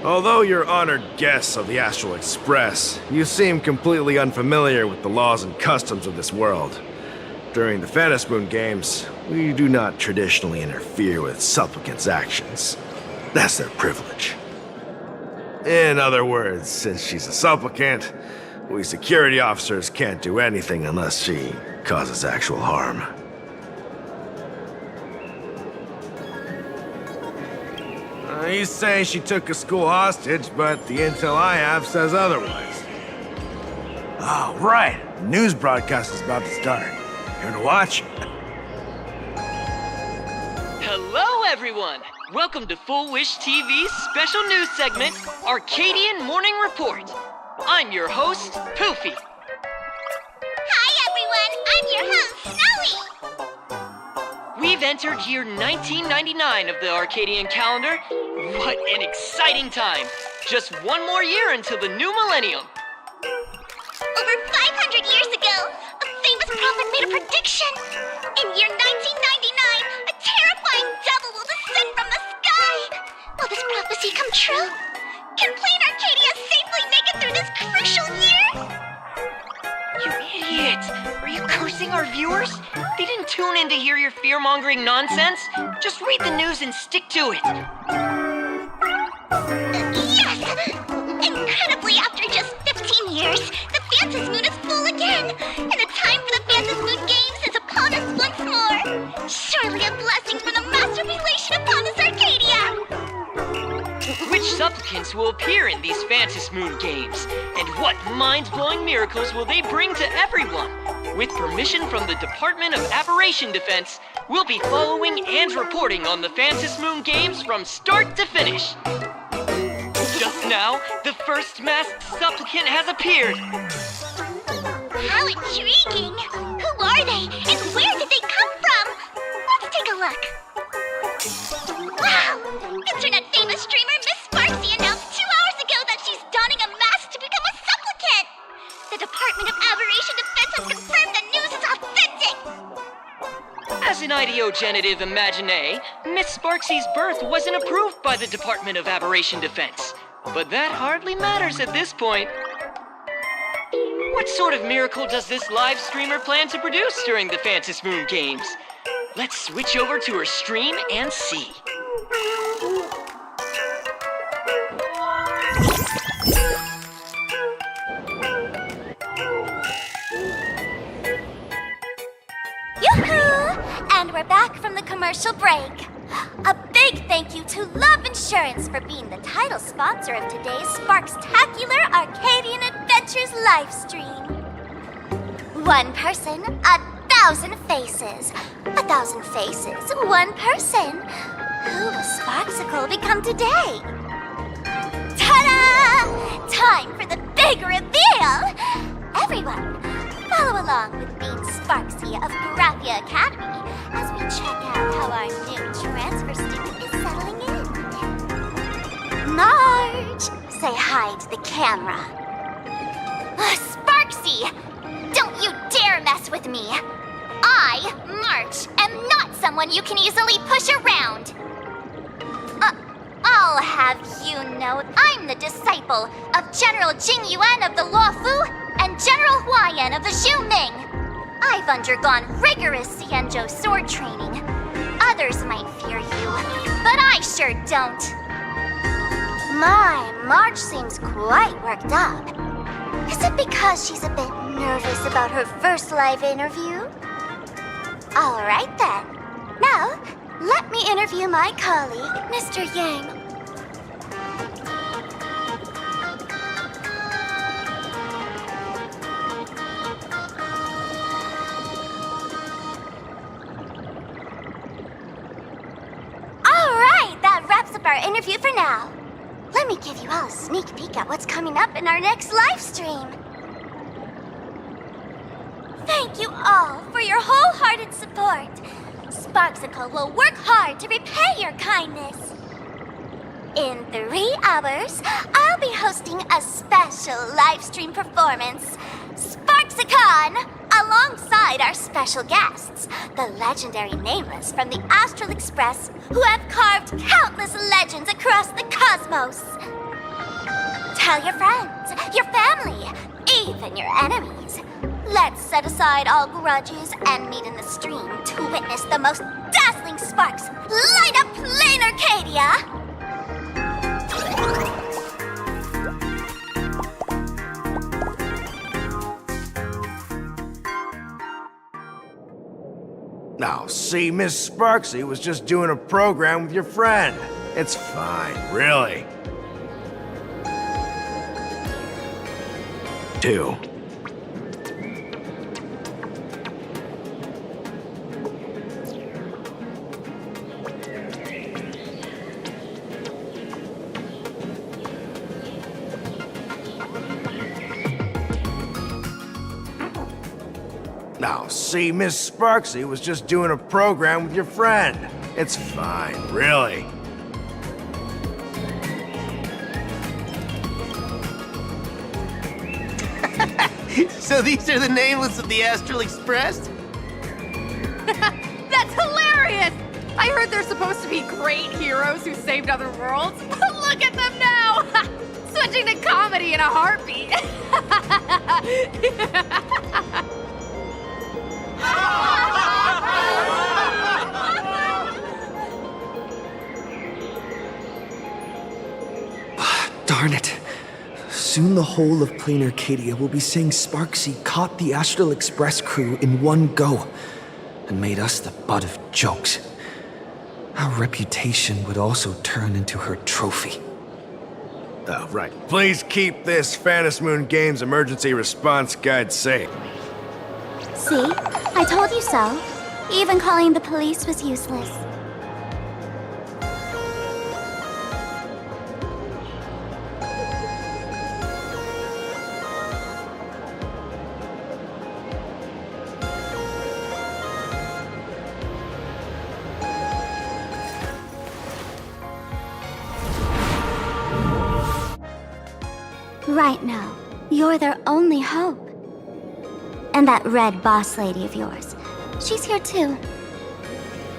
Although you're honored guests of the Astral Express, you seem completely unfamiliar with the laws and customs of this world. During the Phantasmoon games, we do not traditionally interfere with supplicants' actions. That's their privilege. In other words, since she's a supplicant, we security officers can't do anything unless she causes actual harm. You say she took a school hostage, but the intel I have says otherwise. Oh, right. The news broadcast is about to start. Here to watch?
Hello, everyone! Welcome to Full Wish TV's special news segment, Arcadian Morning Report. I'm your host, Poofy.
Hi, everyone! I'm your host, Snowy!
We've entered year 1999 of the Arcadian calendar. What an exciting time! Just one more year until the new millennium.
Over 500 years ago, a famous prophet made a prediction. In year 1999, a terrifying devil will descend from the sky. Will this prophecy come true? Can Planacardia safely make it through this crucial year?
You idiot! Are you cursing our viewers? They didn't tune in to hear your fear-mongering nonsense. Just read the news and stick to it.
Yes! Incredibly, after just 15 years, the Phantasmoon is full again, and the time for the Phantasmoon Games is upon us once more. Surely a blessing from the master relation upon us, Arcadia!
Which supplicants will appear in these Phantasmoon games? And what mind-blowing miracles will they bring to everyone? With permission from the Department of Aberration Defense, we'll be following and reporting on the Phantasmoon games from start to finish. Just now, the first masked supplicant has appeared.
How intriguing! Who are they, and where did they come from? Let's take a look. Wow! Internet famous streamer Miss Sparksy announced 2 hours ago that she's donning a mask to become a supplicant! The Department of Aberration Defense has confirmed the news is authentic!
As an idiogenitive imaginae, Miss Sparksy's birth wasn't approved by the Department of Aberration Defense. But that hardly matters at this point. What sort of miracle does this live streamer plan to produce during the Phantasmoon games? Let's switch over to her stream and see.
Yoo-hoo! And we're back from the commercial break. A big thank you to Love Insurance for being the title sponsor of today's Sparkstacular Arcadian Adventures livestream. One person, 1,000 faces. 1,000 faces, one person. Who will Sparksicle become today? Ta-da! Time for the big reveal! Every along with Bean Sparksy of Graphia Academy as we check out how our new transfer student is settling in. Marge, say hi to the camera. Sparksy, don't you dare mess with me. I, March, am not someone you can easily push around. I'll have you know I'm the disciple of General Jing Yuan of the Luofu and General Huayan of the Zhu Ming. I've undergone rigorous Xianzhou sword training. Others might fear you, but I sure don't. My, Marge seems quite worked up. Is it because she's a bit nervous about her first live interview? All right then. Now, let me interview my colleague, Mr. Yang. All right, that wraps up our interview for now. Let me give you all a sneak peek at what's coming up in our next live stream. Thank you all for your wholehearted support. Sparksicle will work hard to repay your kindness. In 3 hours, I'll be hosting a special live stream performance, Sparksicon, alongside our special guests, the legendary Nameless from the Astral Express, who have carved countless legends across the cosmos. Tell your friends, your family, even your enemies. Let's set aside all grudges and meet in the stream to witness the most dazzling sparks light up Planacardia!
Now, see, Miss Sparksy was just doing a program with your friend. It's fine, really. 2. Now, see, Miss Sparksy was just doing a program with your friend. It's fine, really.
So these are the Nameless of the Astral Express?
That's hilarious! I heard they're supposed to be great heroes who saved other worlds. Look at them now! Switching to comedy in a heartbeat.
Darn it. Soon the whole of Planacardia will be saying Sparksy caught the Astral Express crew in one go and made us the butt of jokes. Our reputation would also turn into her trophy.
Oh, right. Please keep this Phantom Moon Games emergency response guide safe.
See? I told you so. Even calling the police was useless. Right now, you're their only hope. And that red boss lady of yours, she's here too.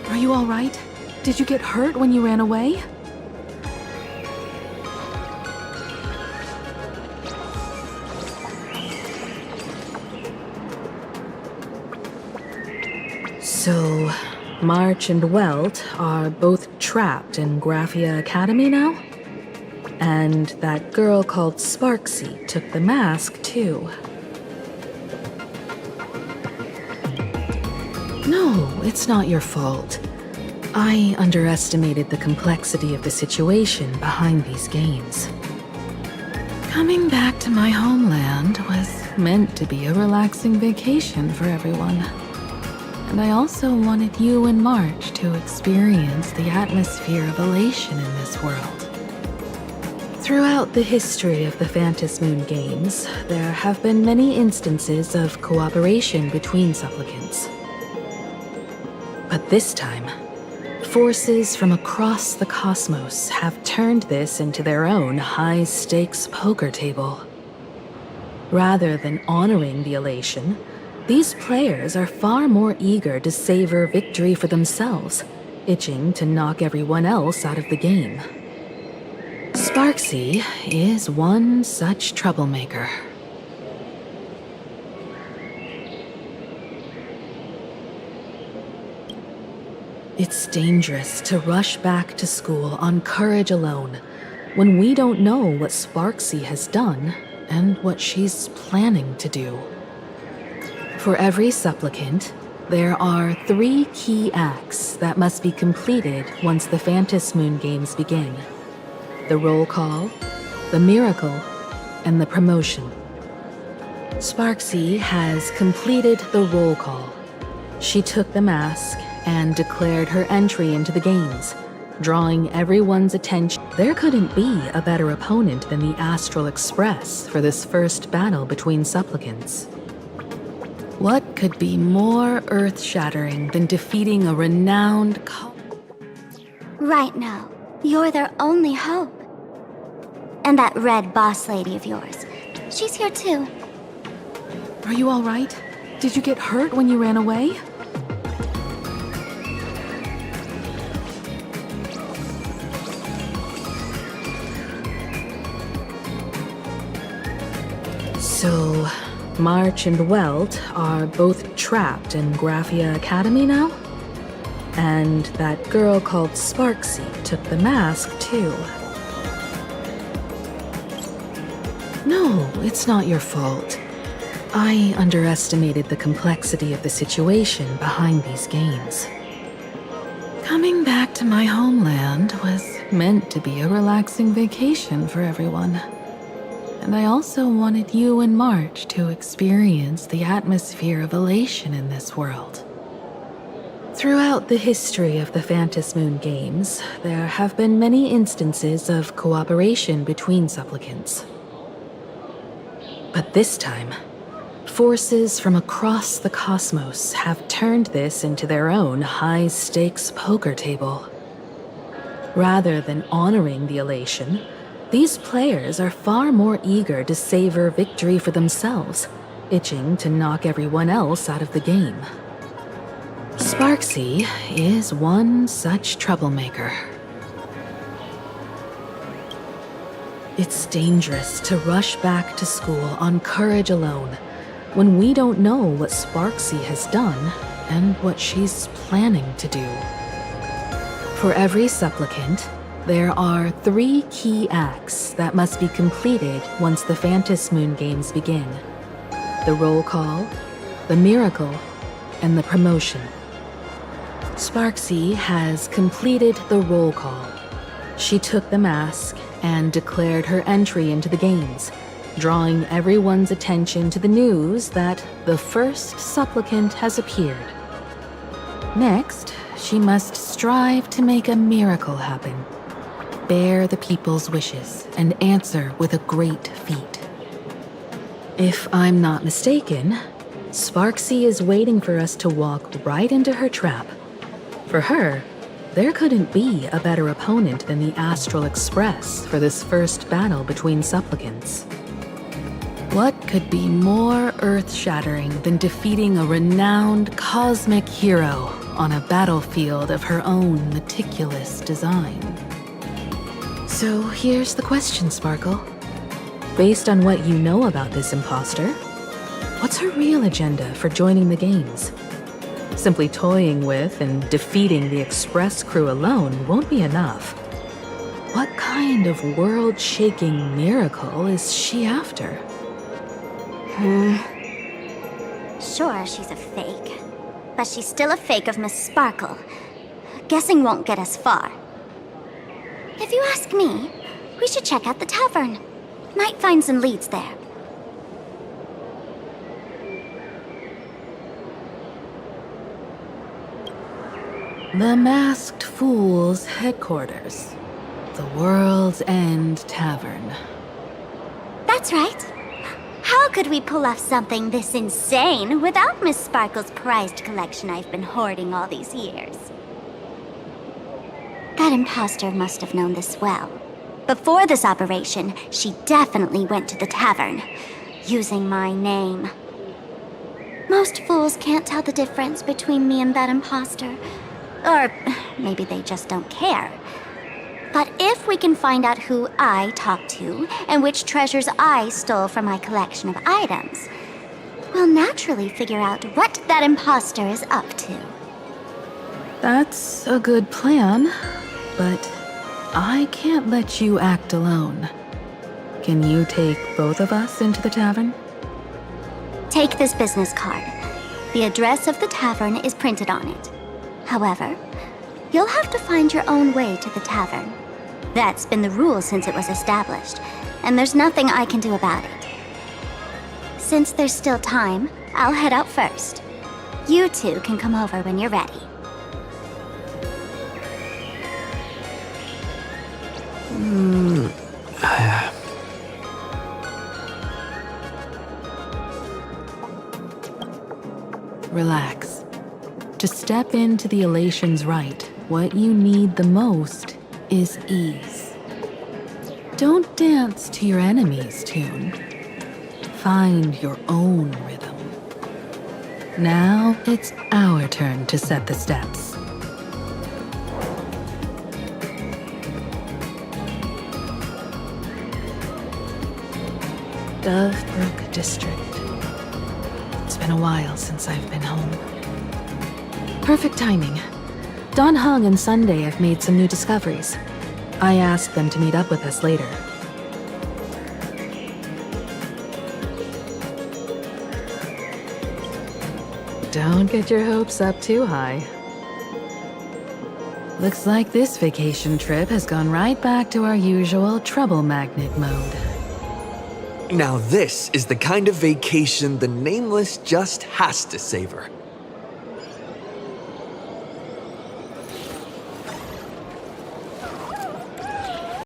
Are you all right? Did you get hurt when you ran away? So, March and Welt are both trapped in Graphia Academy now? And that girl called Sparksy took the mask, too. No, it's not your fault. I underestimated the complexity of the situation behind these games. Coming back to my homeland was meant to be a relaxing vacation for everyone. And I also wanted you and March to experience the atmosphere of elation in this world. Throughout the history of the Phantom Moon games, there have been many instances of cooperation between supplicants. But this time, forces from across the cosmos have turned this into their own high-stakes poker table. Rather than honoring the elation, these players are far more eager to savor victory for themselves, itching to knock everyone else out of the game. Sparksy is one such troublemaker. It's dangerous to rush back to school on courage alone when we don't know what Sparksy has done and what she's planning to do. For every supplicant, there are 3 key acts that must be completed once the Phantom Moon games begin. The roll call, the miracle, and the promotion. Sparksy has completed the roll call. She took the mask and declared her entry into the games, drawing everyone's attention. There couldn't be a better opponent than the Astral Express for this first battle between supplicants. What could be more earth-shattering than defeating a renowned
Right now, you're their only hope. And that red boss lady of yours, she's here too.
Are you all right? Did you get hurt when you ran away? So, March and Welt are both trapped in Graphia Academy now? And that girl called Sparksy took the mask too. No, it's not your fault. I underestimated the complexity of the situation behind these games. Coming back to my homeland was meant to be a relaxing vacation for everyone. And I also wanted you and March to experience the atmosphere of elation in this world. Throughout the history of the Phantom Moon games, there have been many instances of cooperation between supplicants. But this time, forces from across the cosmos have turned this into their own high-stakes poker table. Rather than honoring the elation, these players are far more eager to savor victory for themselves, itching to knock everyone else out of the game. Sparksy is one such troublemaker. It's dangerous to rush back to school on courage alone when we don't know what Sparksy has done and what she's planning to do. For every supplicant, there are 3 key acts that must be completed once the Phantom Moon games begin. The roll call, the miracle, and the promotion. Sparksy has completed the roll call. She took the mask and declared her entry into the games, drawing everyone's attention to the news that the first supplicant has appeared. Next, she must strive to make a miracle happen, bear the people's wishes, and answer with a great feat. If I'm not mistaken, Sparksy is waiting for us to walk right into her trap. For her, there couldn't be a better opponent than the Astral Express for this first battle between supplicants. What could be more earth-shattering than defeating a renowned cosmic hero on a battlefield of her own meticulous design? So here's the question, Sparkle. Based on what you know about this imposter, what's her real agenda for joining the games? Simply toying with and defeating the Express crew alone won't be enough. What kind of world-shaking miracle is she after?
Sure, she's a fake. But she's still a fake of Miss Sparkle. Guessing won't get us far. If you ask me, we should check out the tavern. Might find some leads there.
The Masked Fool's headquarters. The World's End Tavern.
That's right. How could we pull off something this insane without Miss Sparkle's prized collection I've been hoarding all these years? That imposter must have known this well. Before this operation, she definitely went to the tavern, using my name. Most fools can't tell the difference between me and that imposter. Or maybe they just don't care. But if we can find out who I talked to and which treasures I stole from my collection of items, we'll naturally figure out what that imposter is up to.
That's a good plan, but I can't let you act alone. Can you take both of us into the tavern?
Take this business card. The address of the tavern is printed on it. However, you'll have to find your own way to the tavern. That's been the rule since it was established, and there's nothing I can do about it. Since there's still time, I'll head out first. You two can come over when you're ready.
Relax. To step into the elation's right, what you need the most is ease. Don't dance to your enemy's tune. Find your own rhythm. Now it's our turn to set the steps. Dovebrook District. It's been a while since I've been home. Perfect timing. Don Hung and Sunday have made some new discoveries. I asked them to meet up with us later. Don't get your hopes up too high. Looks like this vacation trip has gone right back to our usual trouble magnet mode.
Now this is the kind of vacation the Nameless just has to savor.